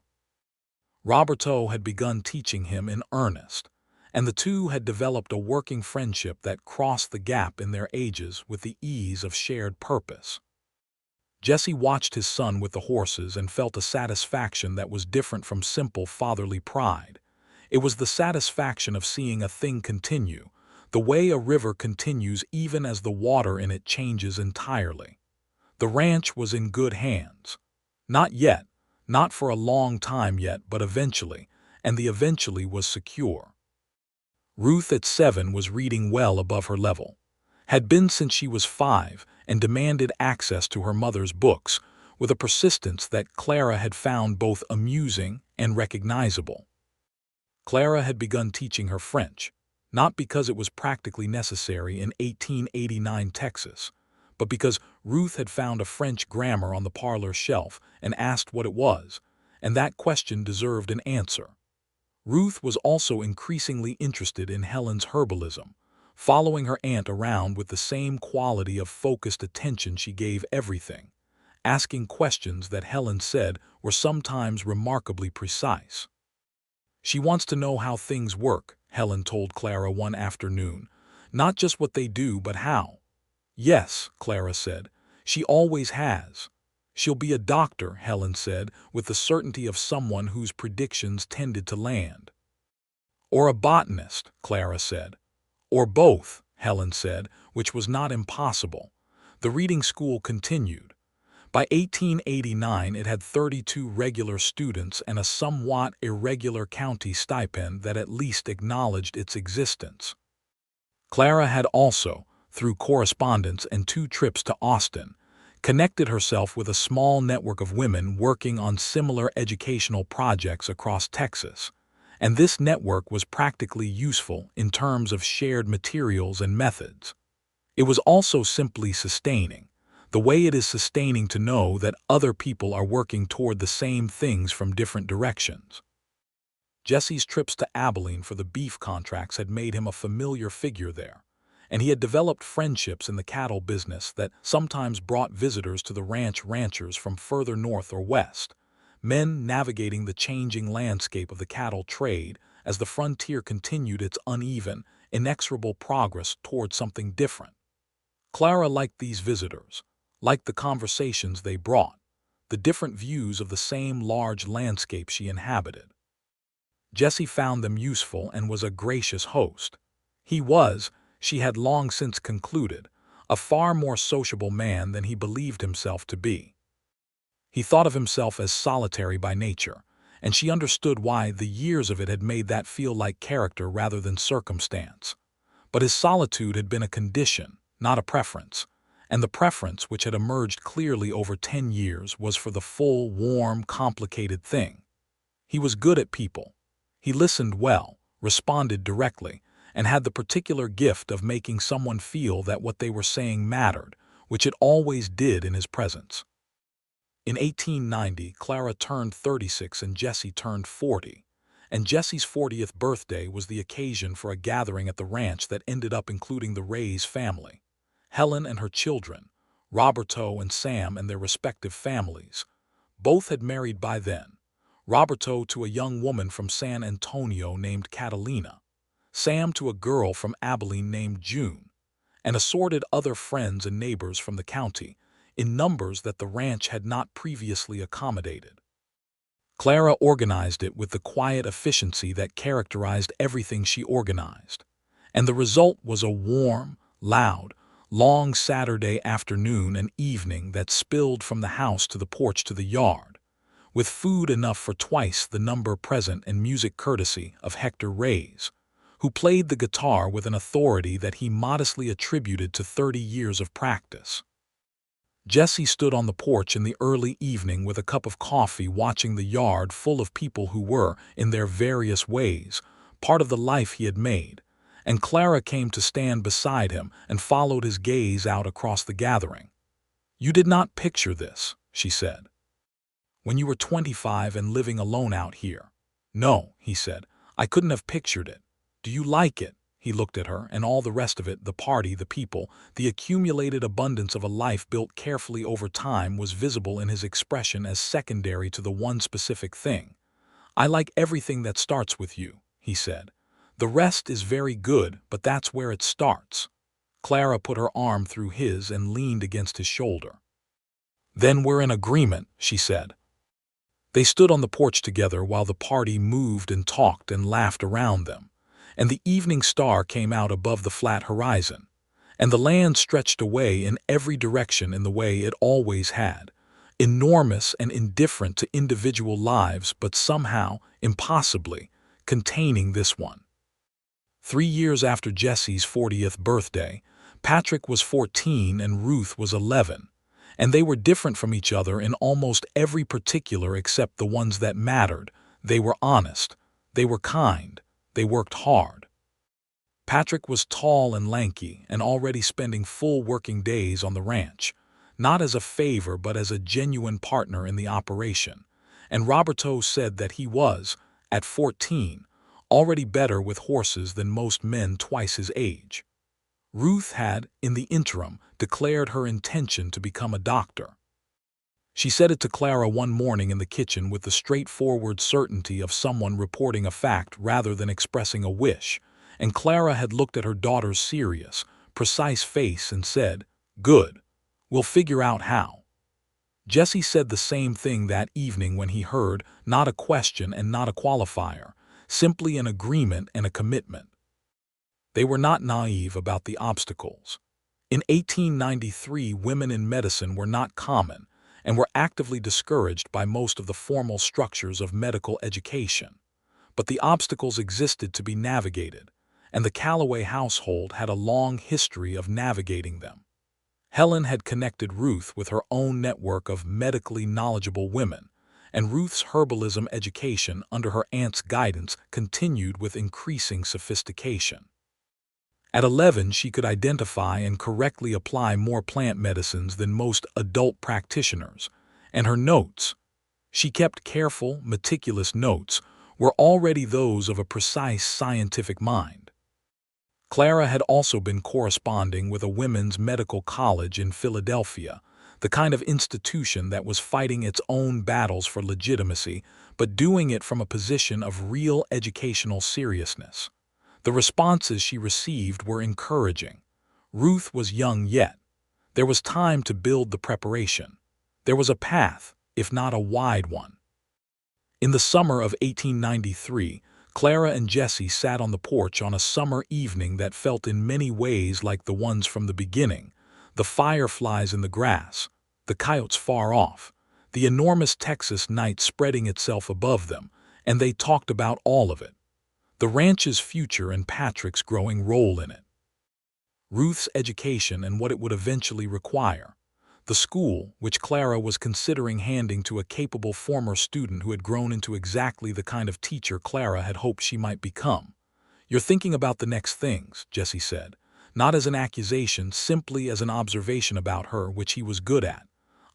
Roberto had begun teaching him in earnest, and the two had developed a working friendship that crossed the gap in their ages with the ease of shared purpose. Jesse watched his son with the horses and felt a satisfaction that was different from simple fatherly pride. It was the satisfaction of seeing a thing continue, the way a river continues even as the water in it changes entirely. The ranch was in good hands. Not yet, not for a long time yet, but eventually, and the eventually was secure. Ruth at 7 was reading well above her level, had been since she was 5, and demanded access to her mother's books with a persistence that Clara had found both amusing and recognizable. Clara had begun teaching her French, not because it was practically necessary in 1889 Texas, but because Ruth had found a French grammar on the parlor shelf and asked what it was, and that question deserved an answer. Ruth was also increasingly interested in Helen's herbalism, following her aunt around with the same quality of focused attention she gave everything, asking questions that Helen said were sometimes remarkably precise. "She wants to know how things work," Helen told Clara one afternoon. "Not just what they do, but how." "Yes," Clara said, "she always has." "She'll be a doctor," Helen said, with the certainty of someone whose predictions tended to land. "Or a botanist," Clara said. "Or both," Helen said, which was not impossible. The reading school continued. By 1889 it had 32 regular students and a somewhat irregular county stipend that at least acknowledged its existence. Clara had also, through correspondence and 2 trips to Austin, connected herself with a small network of women working on similar educational projects across Texas, and this network was practically useful in terms of shared materials and methods. It was also simply sustaining, the way it is sustaining to know that other people are working toward the same things from different directions. Jesse's trips to Abilene for the beef contracts had made him a familiar figure there, and he had developed friendships in the cattle business that sometimes brought visitors to the ranchers from further north or west, men navigating the changing landscape of the cattle trade as the frontier continued its uneven, inexorable progress toward something different. Clara liked these visitors, liked the conversations they brought, the different views of the same large landscape she inhabited. Jesse found them useful and was a gracious host. He was, she had long since concluded, a far more sociable man than he believed himself to be. He thought of himself as solitary by nature, and she understood why the years of it had made that feel like character rather than circumstance. But his solitude had been a condition, not a preference, and the preference which had emerged clearly over 10 years was for the full, warm, complicated thing. He was good at people. He listened well, responded directly, and had the particular gift of making someone feel that what they were saying mattered, which it always did in his presence. In 1890, Clara turned 36 and Jesse turned 40, and Jesse's 40th birthday was the occasion for a gathering at the ranch that ended up including the Ray's family. Helen and her children, Roberto and Sam and their respective families. Both had married by then. Roberto to a young woman from San Antonio named Catalina, Sam to a girl from Abilene named June, and assorted other friends and neighbors from the county, in numbers that the ranch had not previously accommodated. Clara organized it with the quiet efficiency that characterized everything she organized, and the result was a warm, loud, long Saturday afternoon and evening that spilled from the house to the porch to the yard, with food enough for twice the number present and music courtesy of Hector Reyes, who played the guitar with an authority that he modestly attributed to 30 years of practice. Jesse stood on the porch in the early evening with a cup of coffee watching the yard full of people who were, in their various ways, part of the life he had made, and Clara came to stand beside him and followed his gaze out across the gathering. "You did not picture this," she said, "when you were 25 and living alone out here." "No," he said, "I couldn't have pictured it. Do you like it?" He looked at her, and all the rest of it, the party, the people, the accumulated abundance of a life built carefully over time was visible in his expression as secondary to the one specific thing. "I like everything that starts with you," he said. "The rest is very good, but that's where it starts." Clara put her arm through his and leaned against his shoulder. "Then we're in agreement," she said. They stood on the porch together while the party moved and talked and laughed around them, and the evening star came out above the flat horizon, and the land stretched away in every direction in the way it always had, enormous and indifferent to individual lives, but somehow, impossibly, containing this one. 3 years after Jesse's 40th birthday, Patrick was 14 and Ruth was 11, and they were different from each other in almost every particular except the ones that mattered. They were honest, they were kind, they worked hard. Patrick was tall and lanky and already spending full working days on the ranch, not as a favor but as a genuine partner in the operation, and Roberto said that he was, at 14, already better with horses than most men twice his age. Ruth had, in the interim, declared her intention to become a doctor. She said it to Clara one morning in the kitchen with the straightforward certainty of someone reporting a fact rather than expressing a wish, and Clara had looked at her daughter's serious, precise face and said, "Good. We'll figure out how." Jesse said the same thing that evening when he heard, not a question and not a qualifier, simply an agreement and a commitment. They were not naive about the obstacles. In 1893, women in medicine were not common and were actively discouraged by most of the formal structures of medical education. But the obstacles existed to be navigated, and the Calloway household had a long history of navigating them. Helen had connected Ruth with her own network of medically knowledgeable women, and Ruth's herbalism education under her aunt's guidance continued with increasing sophistication. At 11, she could identify and correctly apply more plant medicines than most adult practitioners, and her notes, she kept careful, meticulous notes, were already those of a precise scientific mind. Clara had also been corresponding with a women's medical college in Philadelphia, the kind of institution that was fighting its own battles for legitimacy, but doing it from a position of real educational seriousness. The responses she received were encouraging. Ruth was young yet. There was time to build the preparation. There was a path, if not a wide one. In the summer of 1893, Clara and Jessie sat on the porch on a summer evening that felt in many ways like the ones from the beginning. The fireflies in the grass, the coyotes far off, the enormous Texas night spreading itself above them, and they talked about all of it. The ranch's future and Patrick's growing role in it. Ruth's education and what it would eventually require. The school, which Clara was considering handing to a capable former student who had grown into exactly the kind of teacher Clara had hoped she might become. "You're thinking about the next things," Jessie said, not as an accusation, simply as an observation about her, which he was good at.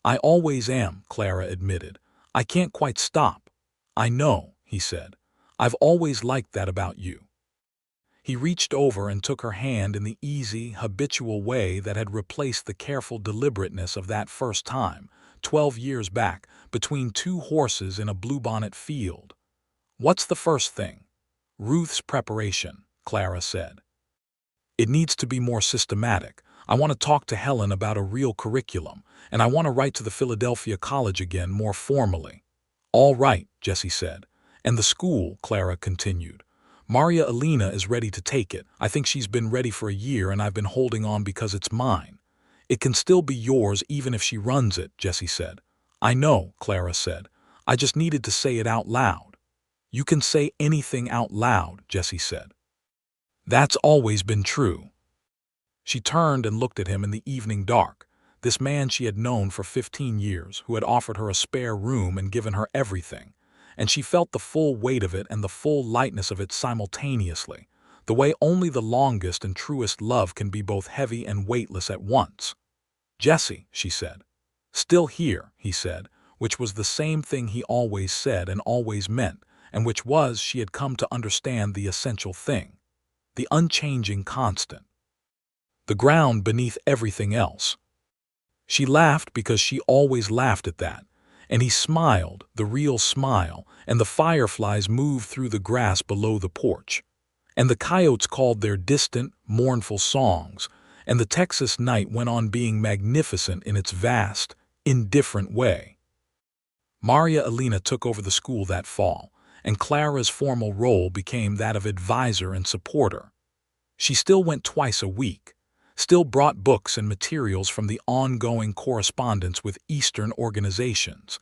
"I always am," Clara admitted. "I can't quite stop." "I know," he said. "I've always liked that about you." He reached over and took her hand in the easy, habitual way that had replaced the careful deliberateness of that first time, 12 years back, between two horses in a bluebonnet field. "What's the first thing?" "Ruth's preparation," Clara said. "It needs to be more systematic. I want to talk to Helen about a real curriculum, and I want to write to the Philadelphia College again more formally." "All right," Jessie said. "And the school," Clara continued. "Maria Elena is ready to take it. I think she's been ready for a year, and I've been holding on because it's mine." "It can still be yours even if she runs it," Jessie said. "I know," Clara said. "I just needed to say it out loud." "You can say anything out loud," Jessie said. "That's always been true." She turned and looked at him in the evening dark, this man she had known for 15 years, who had offered her a spare room and given her everything, and she felt the full weight of it and the full lightness of it simultaneously, the way only the longest and truest love can be both heavy and weightless at once. "Jessie," she said. "Still here," he said, which was the same thing he always said and always meant, and which was she had come to understand the essential thing, the unchanging constant, the ground beneath everything else. She laughed because she always laughed at that, and he smiled, the real smile, and the fireflies moved through the grass below the porch, and the coyotes called their distant, mournful songs, and the Texas night went on being magnificent in its vast, indifferent way. Maria Elena took over the school that fall, and Clara's formal role became that of advisor and supporter. She still went twice a week, still brought books and materials from the ongoing correspondence with Eastern organizations,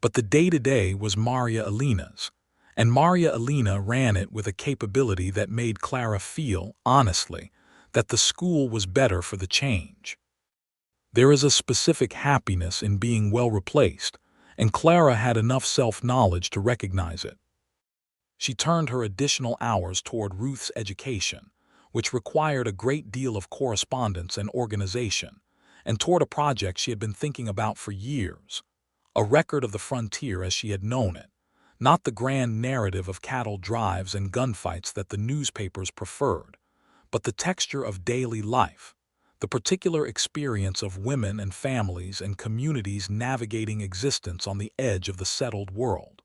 but the day-to-day was Maria Elena's, and Maria Elena ran it with a capability that made Clara feel, honestly, that the school was better for the change. There is a specific happiness in being well replaced, and Clara had enough self-knowledge to recognize it. She turned her additional hours toward Ruth's education, which required a great deal of correspondence and organization, and toward a project she had been thinking about for years, a record of the frontier as she had known it, not the grand narrative of cattle drives and gunfights that the newspapers preferred, but the texture of daily life, the particular experience of women and families and communities navigating existence on the edge of the settled world.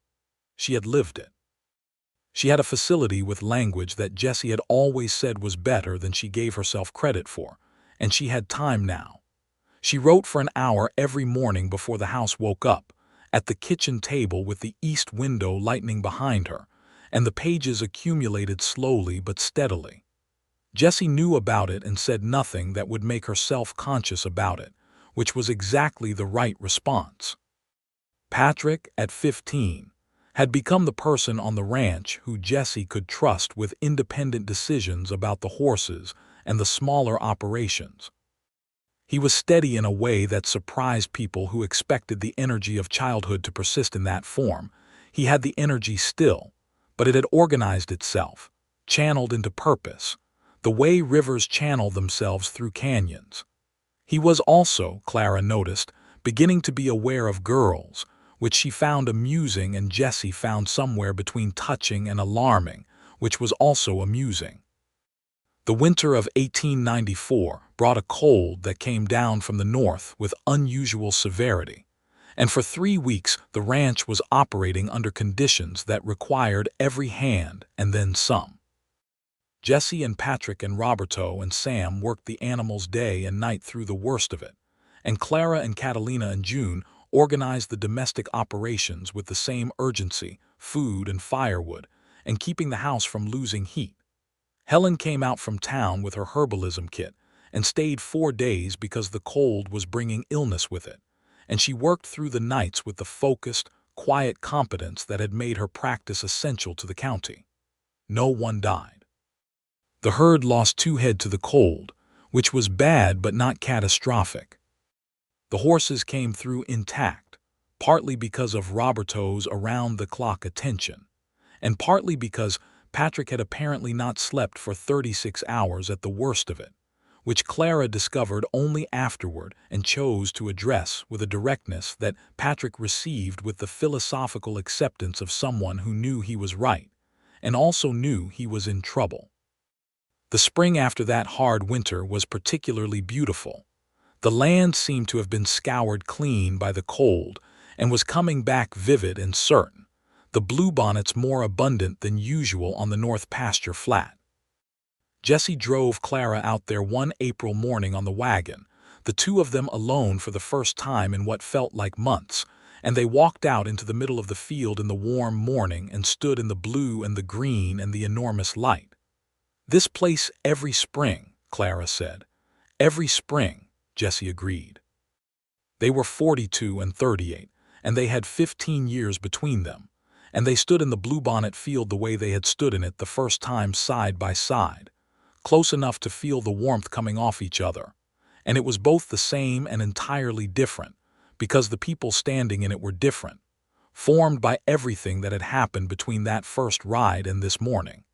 She had lived it. She had a facility with language that Jessie had always said was better than she gave herself credit for, and she had time now. She wrote for an hour every morning before the house woke up, at the kitchen table with the east window lightening behind her, and the pages accumulated slowly but steadily. Jessie knew about it and said nothing that would make her self-conscious about it, which was exactly the right response. Patrick, at 15, had become the person on the ranch who Jessie could trust with independent decisions about the horses and the smaller operations. He was steady in a way that surprised people who expected the energy of childhood to persist in that form. He had the energy still, but it had organized itself, channeled into purpose, the way rivers channel themselves through canyons. He was also, Clara noticed, beginning to be aware of girls, which she found amusing and Jessie found somewhere between touching and alarming, which was also amusing. The winter of 1894 brought a cold that came down from the north with unusual severity, and for 3 weeks the ranch was operating under conditions that required every hand and then some. Jessie and Patrick and Roberto and Sam worked the animals day and night through the worst of it, and Clara and Catalina and June organized the domestic operations with the same urgency, food and firewood, and keeping the house from losing heat. Helen came out from town with her herbalism kit and stayed 4 days because the cold was bringing illness with it, and she worked through the nights with the focused, quiet competence that had made her practice essential to the county. No one died. The herd lost 2 head to the cold, which was bad but not catastrophic. The horses came through intact, partly because of Roberto's around-the-clock attention, and partly because Patrick had apparently not slept for 36 hours at the worst of it, which Clara discovered only afterward and chose to address with a directness that Patrick received with the philosophical acceptance of someone who knew he was right and also knew he was in trouble. The spring after that hard winter was particularly beautiful. The land seemed to have been scoured clean by the cold and was coming back vivid and certain, the bluebonnets more abundant than usual on the north pasture flat. Jessie drove Clara out there one April morning on the wagon, the two of them alone for the first time in what felt like months, and they walked out into the middle of the field in the warm morning and stood in the blue and the green and the enormous light. "This place every spring," Clara said. "Every spring," Jessie agreed. They were 42 and 38, and they had 15 years between them, and they stood in the bluebonnet field the way they had stood in it the first time side by side, close enough to feel the warmth coming off each other, and it was both the same and entirely different, because the people standing in it were different, formed by everything that had happened between that first ride and this morning,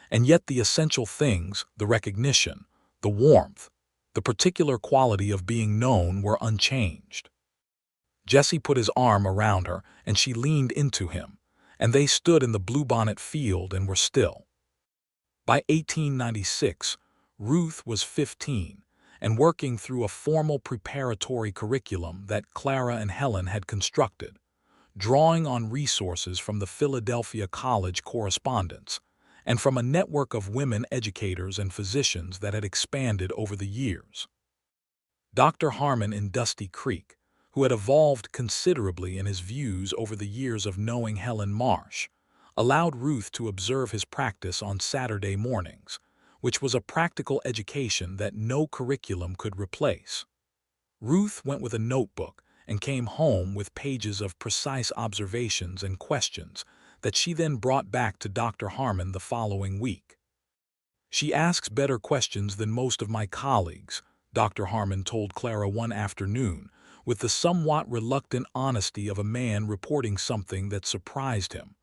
and yet the essential things, the recognition, the warmth, the particular quality of being known were unchanged. Jessie put his arm around her, and she leaned into him, and they stood in the bluebonnet field and were still. By 1896, Ruth was 15 and working through a formal preparatory curriculum that Clara and Helen had constructed, drawing on resources from the Philadelphia College correspondence and from a network of women educators and physicians that had expanded over the years. Dr. Harmon in Dusty Creek, who had evolved considerably in his views over the years of knowing Helen Marsh, allowed Ruth to observe his practice on Saturday mornings, which was a practical education that no curriculum could replace. Ruth went with a notebook and came home with pages of precise observations and questions that she then brought back to Dr. Harmon the following week. "She asks better questions than most of my colleagues," Dr. Harmon told Clara one afternoon, with the somewhat reluctant honesty of a man reporting something that surprised him.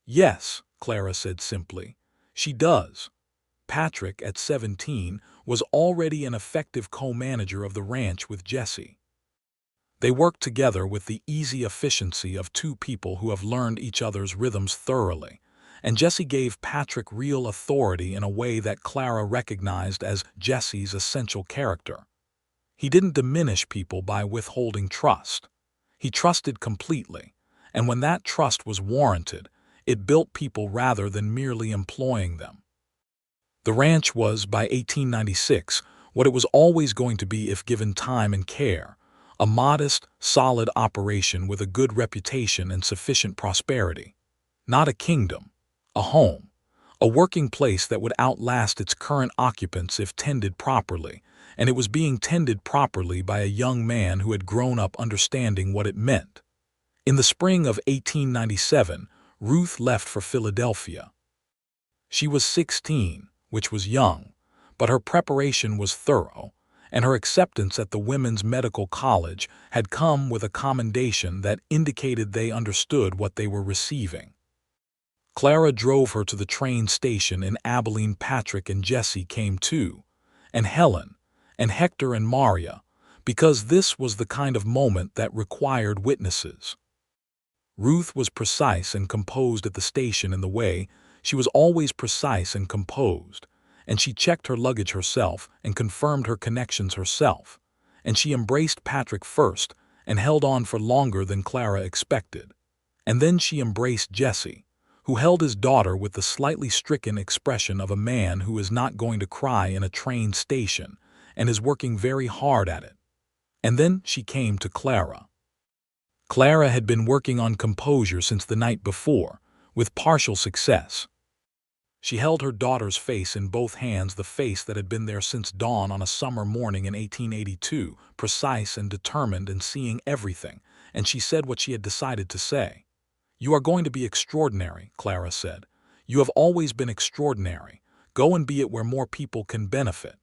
"Yes," Clara said simply, "she does." Patrick, at 17, was already an effective co-manager of the ranch with Jessie. They worked together with the easy efficiency of two people who have learned each other's rhythms thoroughly, and Jessie gave Patrick real authority in a way that Clara recognized as Jessie's essential character. He didn't diminish people by withholding trust. He trusted completely, and when that trust was warranted, it built people rather than merely employing them. The ranch was, by 1896, what it was always going to be if given time and care, a modest, solid operation with a good reputation and sufficient prosperity. Not a kingdom, a home, a working place that would outlast its current occupants if tended properly, and it was being tended properly by a young man who had grown up understanding what it meant. In the spring of 1897, Ruth left for Philadelphia. She was 16, which was young, but her preparation was thorough, and her acceptance at the Women's Medical College had come with a commendation that indicated they understood what they were receiving. Clara drove her to the train station in Abilene. Patrick and Jessie came too, and Helen, and Hector and Maria, because this was the kind of moment that required witnesses. Ruth was precise and composed at the station in the way she was always precise and composed, and she checked her luggage herself and confirmed her connections herself, and she embraced Patrick first and held on for longer than Clara expected, and then she embraced Jessie, who held his daughter with the slightly stricken expression of a man who is not going to cry in a train station and is working very hard at it. And then she came to Clara. Clara had been working on composure since the night before, with partial success. She held her daughter's face in both hands, the face that had been there since dawn on a summer morning in 1882, precise and determined and seeing everything, and she said what she had decided to say. "You are going to be extraordinary," Clara said. "You have always been extraordinary. Go and be it where more people can benefit."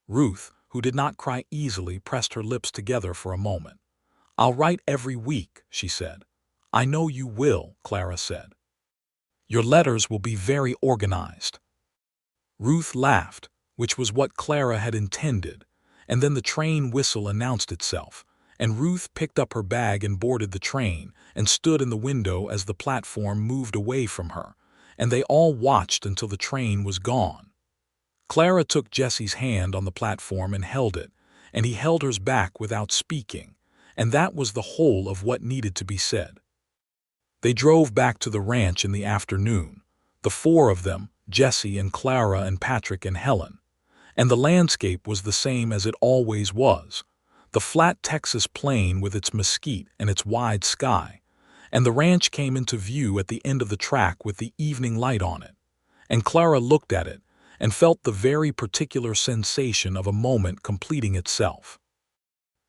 Ruth, who did not cry easily, pressed her lips together for a moment. "I'll write every week," she said. "I know you will," Clara said. "Your letters will be very organized." Ruth laughed, which was what Clara had intended, and then the train whistle announced itself, and Ruth picked up her bag and boarded the train and stood in the window as the platform moved away from her, and they all watched until the train was gone. Clara took Jesse's hand on the platform and held it, and he held hers back without speaking, and that was the whole of what needed to be said. They drove back to the ranch in the afternoon, the four of them, Jesse and Clara and Patrick and Helen, and the landscape was the same as it always was, the flat Texas plain with its mesquite and its wide sky, and the ranch came into view at the end of the track with the evening light on it, and Clara looked at it and felt the very particular sensation of a moment completing itself.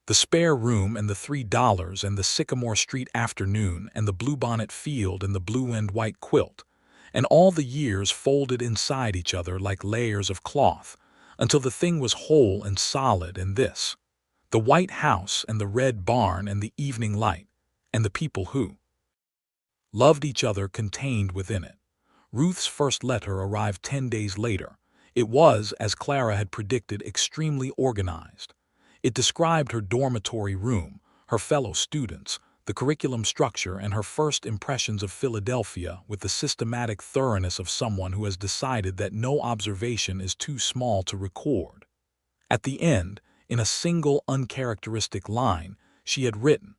The spare room and the $3 and the Sycamore Street afternoon and the bluebonnet field and the blue and white quilt, and all the years folded inside each other like layers of cloth, until the thing was whole and solid, and this, the white house and the red barn and the evening light, and the people who loved each other contained within it. Ruth's first letter arrived 10 days later. It was, as Clara had predicted, extremely organized. It described her dormitory room, her fellow students, the curriculum structure, and her first impressions of Philadelphia with the systematic thoroughness of someone who has decided that no observation is too small to record. At the end, in a single uncharacteristic line, she had written,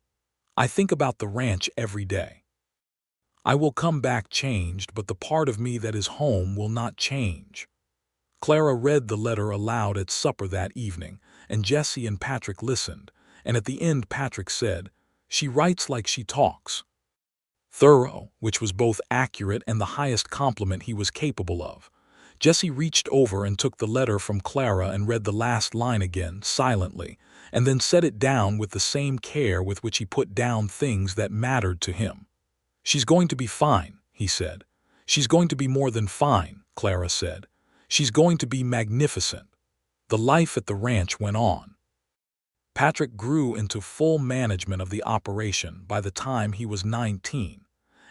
"I think about the ranch every day. I will come back changed, but the part of me that is home will not change." Clara read the letter aloud at supper that evening, and Jesse and Patrick listened, and at the end Patrick said, "She writes like she talks." Thorough, which was both accurate and the highest compliment he was capable of. Jesse reached over and took the letter from Clara and read the last line again, silently, and then set it down with the same care with which he put down things that mattered to him. "She's going to be fine," he said. "She's going to be more than fine," Clara said. "She's going to be magnificent." The life at the ranch went on. Patrick grew into full management of the operation by the time he was 19,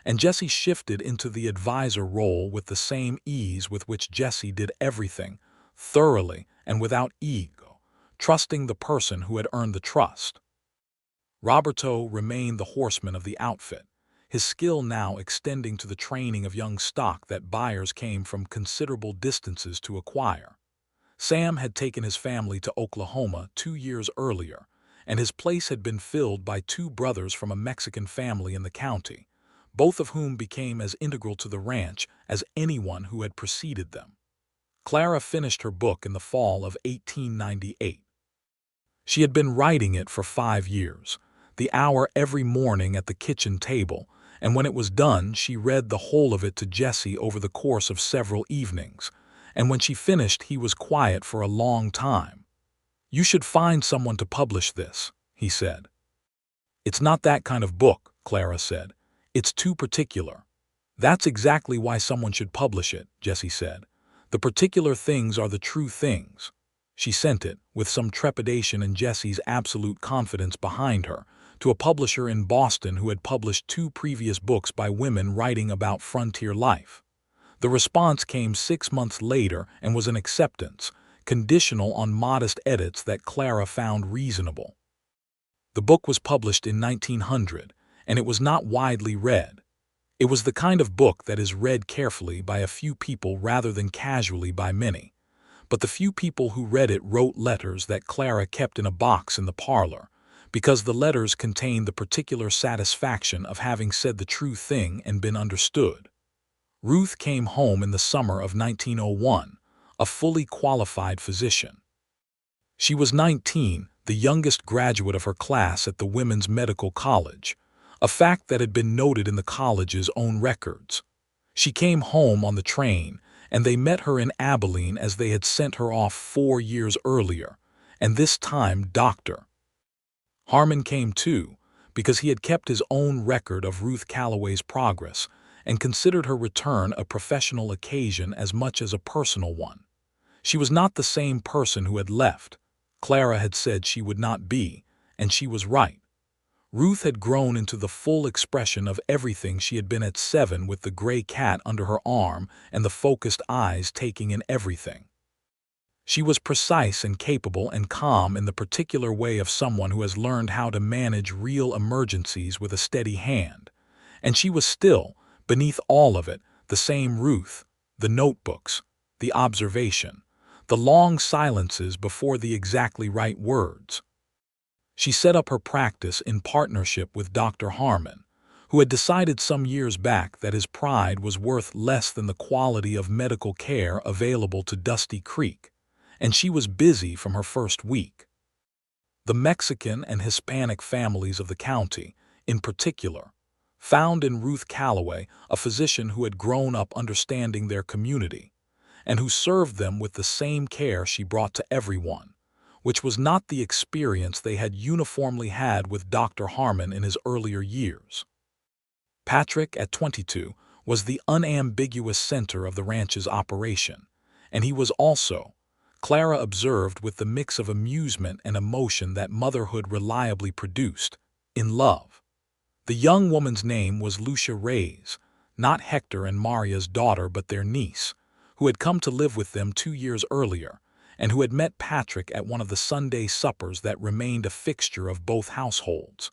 and Jesse shifted into the advisor role with the same ease with which Jesse did everything, thoroughly and without ego, trusting the person who had earned the trust. Roberto remained the horseman of the outfit, his skill now extending to the training of young stock that buyers came from considerable distances to acquire. Sam had taken his family to Oklahoma 2 years earlier, and his place had been filled by 2 brothers from a Mexican family in the county, both of whom became as integral to the ranch as anyone who had preceded them. Clara finished her book in the fall of 1898. She had been writing it for 5 years, the hour every morning at the kitchen table, and when it was done she read the whole of it to Jesse over the course of several evenings, and when she finished he was quiet for a long time. "You should find someone to publish this," he said. "It's not that kind of book," Clara said. "It's too particular." "That's exactly why someone should publish it," Jesse said. "The particular things are the true things." She sent it, with some trepidation and Jesse's absolute confidence behind her, to a publisher in Boston who had published 2 previous books by women writing about frontier life. The response came 6 months later and was an acceptance, conditional on modest edits that Clara found reasonable. The book was published in 1900, and it was not widely read. It was the kind of book that is read carefully by a few people rather than casually by many. But the few people who read it wrote letters that Clara kept in a box in the parlor, because the letters contained the particular satisfaction of having said the true thing and been understood. Ruth came home in the summer of 1901, a fully qualified physician. She was 19, the youngest graduate of her class at the Women's Medical College, a fact that had been noted in the college's own records. She came home on the train, and they met her in Abilene as they had sent her off 4 years earlier, and this time Dr. Harmon came too, because he had kept his own record of Ruth Calloway's progress and considered her return a professional occasion as much as a personal one. She was not the same person who had left. Clara had said she would not be, and she was right. Ruth had grown into the full expression of everything she had been at 7, with the gray cat under her arm and the focused eyes taking in everything. She was precise and capable and calm in the particular way of someone who has learned how to manage real emergencies with a steady hand. And she was still, beneath all of it, the same Ruth, the notebooks, the observation, the long silences before the exactly right words. She set up her practice in partnership with Dr. Harmon, who had decided some years back that his pride was worth less than the quality of medical care available to Dusty Creek, and she was busy from her first week. The Mexican and Hispanic families of the county, in particular, found in Ruth Calloway a physician who had grown up understanding their community, and who served them with the same care she brought to everyone, which was not the experience they had uniformly had with Dr. Harmon in his earlier years. Patrick, at 22, was the unambiguous center of the ranch's operation, and he was also, Clara observed with the mix of amusement and emotion that motherhood reliably produced, in love. The young woman's name was Lucia Reyes, not Hector and Maria's daughter but their niece, who had come to live with them 2 years earlier, and who had met Patrick at one of the Sunday suppers that remained a fixture of both households.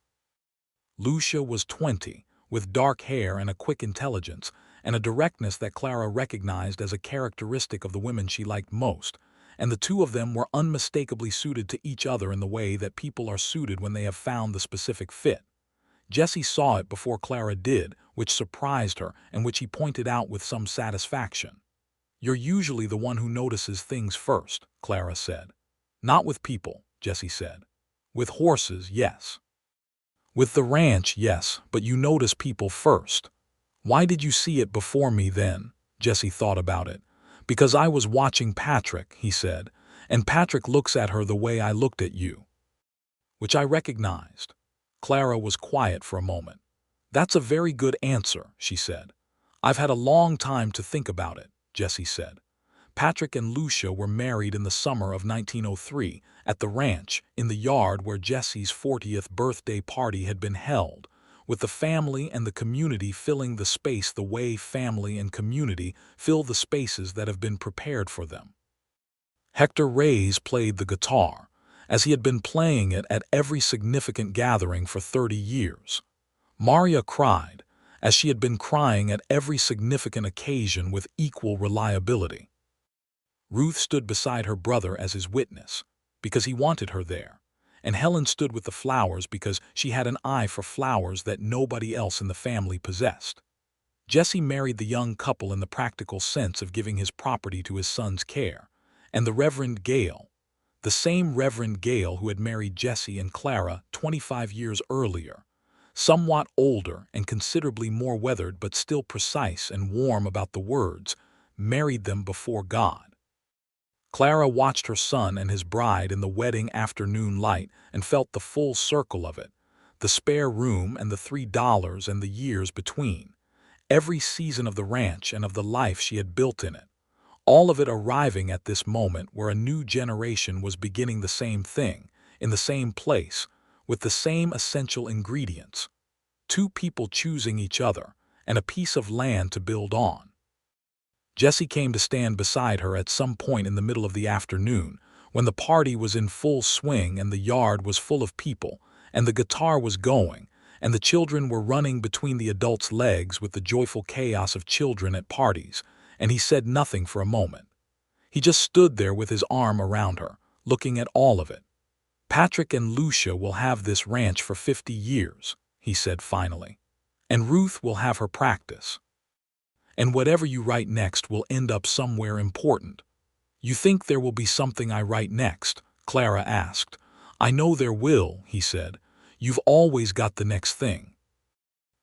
Lucia was 20, with dark hair and a quick intelligence, and a directness that Clara recognized as a characteristic of the women she liked most, and the two of them were unmistakably suited to each other in the way that people are suited when they have found the specific fit. Jessie saw it before Clara did, which surprised her and which he pointed out with some satisfaction. "You're usually the one who notices things first," Clara said. "Not with people," Jessie said. "With horses, yes. With the ranch, yes, but you notice people first." "Why did you see it before me then?" Jessie thought about it. "Because I was watching Patrick," he said, "and Patrick looks at her the way I looked at you." Which I recognized. Clara was quiet for a moment. "That's a very good answer," she said. "I've had a long time to think about it," Jessie said. Patrick and Lucia were married in the summer of 1903 at the ranch in the yard where Jessie's 40th birthday party had been held, with the family and the community filling the space the way family and community fill the spaces that have been prepared for them. Hector Reyes played the guitar, as he had been playing it at every significant gathering for 30 years. Maria cried, as she had been crying at every significant occasion with equal reliability. Ruth stood beside her brother as his witness, because he wanted her there, and Helen stood with the flowers because she had an eye for flowers that nobody else in the family possessed. Jessie married the young couple in the practical sense of giving his property to his son's care, and the Reverend Gale, the same Reverend Gale who had married Jessie and Clara 25 years earlier, somewhat older and considerably more weathered but still precise and warm about the words, married them before God. Clara watched her son and his bride in the wedding afternoon light and felt the full circle of it, the spare room and the $3 and the years between, every season of the ranch and of the life she had built in it, all of it arriving at this moment where a new generation was beginning the same thing, in the same place, with the same essential ingredients, two people choosing each other, and a piece of land to build on. Jessie came to stand beside her at some point in the middle of the afternoon, when the party was in full swing and the yard was full of people, and the guitar was going, and the children were running between the adults' legs with the joyful chaos of children at parties, and he said nothing for a moment. He just stood there with his arm around her, looking at all of it. "Patrick and Lucia will have this ranch for 50 years, he said finally, "and Ruth will have her practice. And whatever you write next will end up somewhere important." "You think there will be something I write next?" Clara asked. "I know there will," he said. "You've always got the next thing."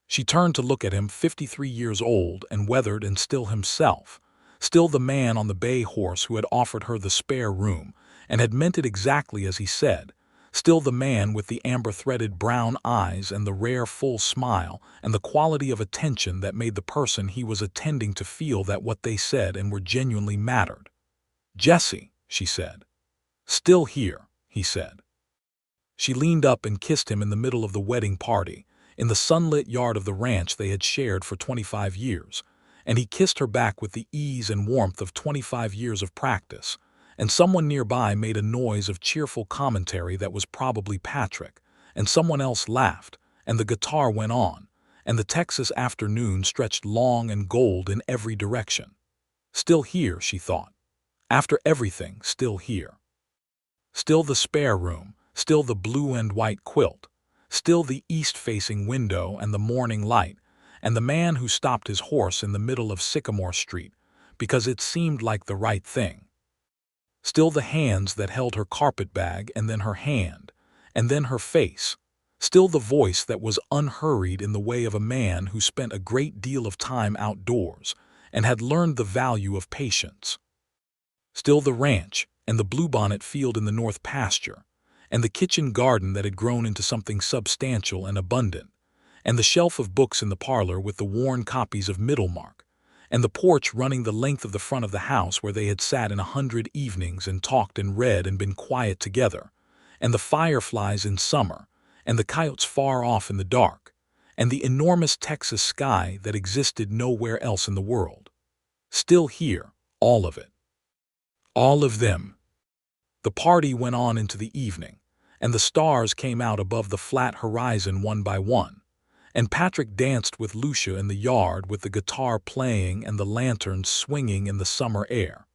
She turned to look at him, 53 years old and weathered and still himself, Still the man on the bay horse who had offered her the spare room and had meant it exactly as he said. Still the man with the amber-threaded brown eyes and the rare full smile and the quality of attention that made the person he was attending to feel that what they said and were genuinely mattered. "Jessie," she said. "Still here," he said. She leaned up and kissed him in the middle of the wedding party, in the sunlit yard of the ranch they had shared for 25 years, and he kissed her back with the ease and warmth of 25 years of practice, and someone nearby made a noise of cheerful commentary that was probably Patrick, and someone else laughed, and the guitar went on, and the Texas afternoon stretched long and gold in every direction. Still here, she thought. After everything, still here. Still the spare room, still the blue and white quilt, still the east-facing window and the morning light, and the man who stopped his horse in the middle of Sycamore Street, because it seemed like the right thing. Still the hands that held her carpetbag and then her hand, and then her face. Still the voice that was unhurried in the way of a man who spent a great deal of time outdoors and had learned the value of patience. Still the ranch and the bluebonnet field in the north pasture, and the kitchen garden that had grown into something substantial and abundant, and the shelf of books in the parlor with the worn copies of Middlemarch, and the porch running the length of the front of the house where they had sat in 100 evenings and talked and read and been quiet together, and the fireflies in summer, and the coyotes far off in the dark, and the enormous Texas sky that existed nowhere else in the world. Still here, all of it. All of them. The party went on into the evening, and the stars came out above the flat horizon one by one, and Patrick danced with Lucia in the yard with the guitar playing and the lanterns swinging in the summer air,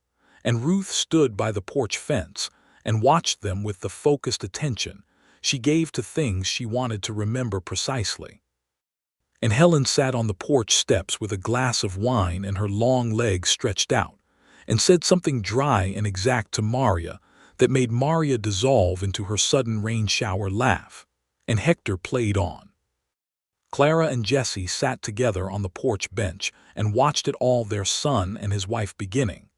and Ruth stood by the porch fence and watched them with the focused attention she gave to things she wanted to remember precisely. And Helen sat on the porch steps with a glass of wine and her long legs stretched out, and said something dry and exact to Maria that made Maria dissolve into her sudden rain shower laugh, and Hector played on. Clara and Jessie sat together on the porch bench and watched it all, their son and his wife beginning,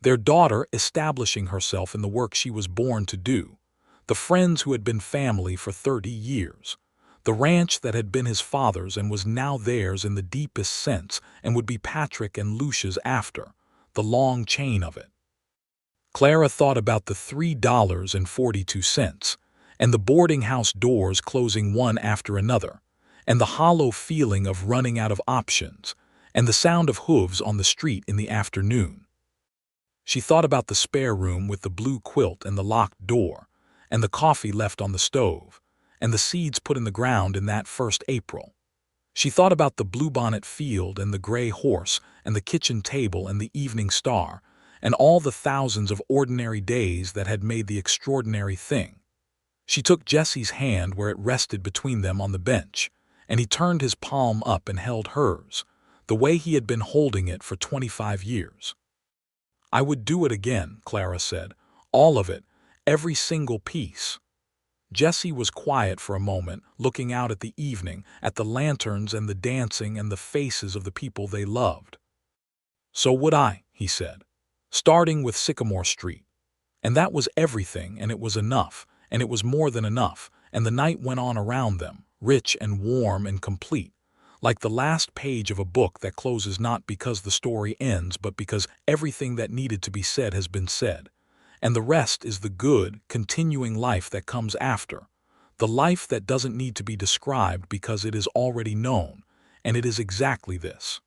their daughter establishing herself in the work she was born to do, the friends who had been family for 30 years, the ranch that had been his father's and was now theirs in the deepest sense and would be Patrick and Lucia's after, the long chain of it. Clara thought about the $3.42, and the boarding house doors closing one after another, and the hollow feeling of running out of options, and the sound of hooves on the street in the afternoon. She thought about the spare room with the blue quilt and the locked door, and the coffee left on the stove, and the seeds put in the ground in that first April. She thought about the bluebonnet field and the gray horse and the kitchen table and the evening star, and all the thousands of ordinary days that had made the extraordinary thing. She took Jessie's hand where it rested between them on the bench, and he turned his palm up and held hers, the way he had been holding it for 25 years. "I would do it again," Clara said. "All of it, every single piece." Jessie was quiet for a moment, looking out at the evening, at the lanterns and the dancing and the faces of the people they loved. "So would I," he said, "starting with Sycamore Street. And that was everything, and it was enough, and it was more than enough, and the night went on around them, rich and warm and complete, like the last page of a book that closes not because the story ends but because everything that needed to be said has been said. And the rest is the good, continuing life that comes after, the life that doesn't need to be described because it is already known, and it is exactly this.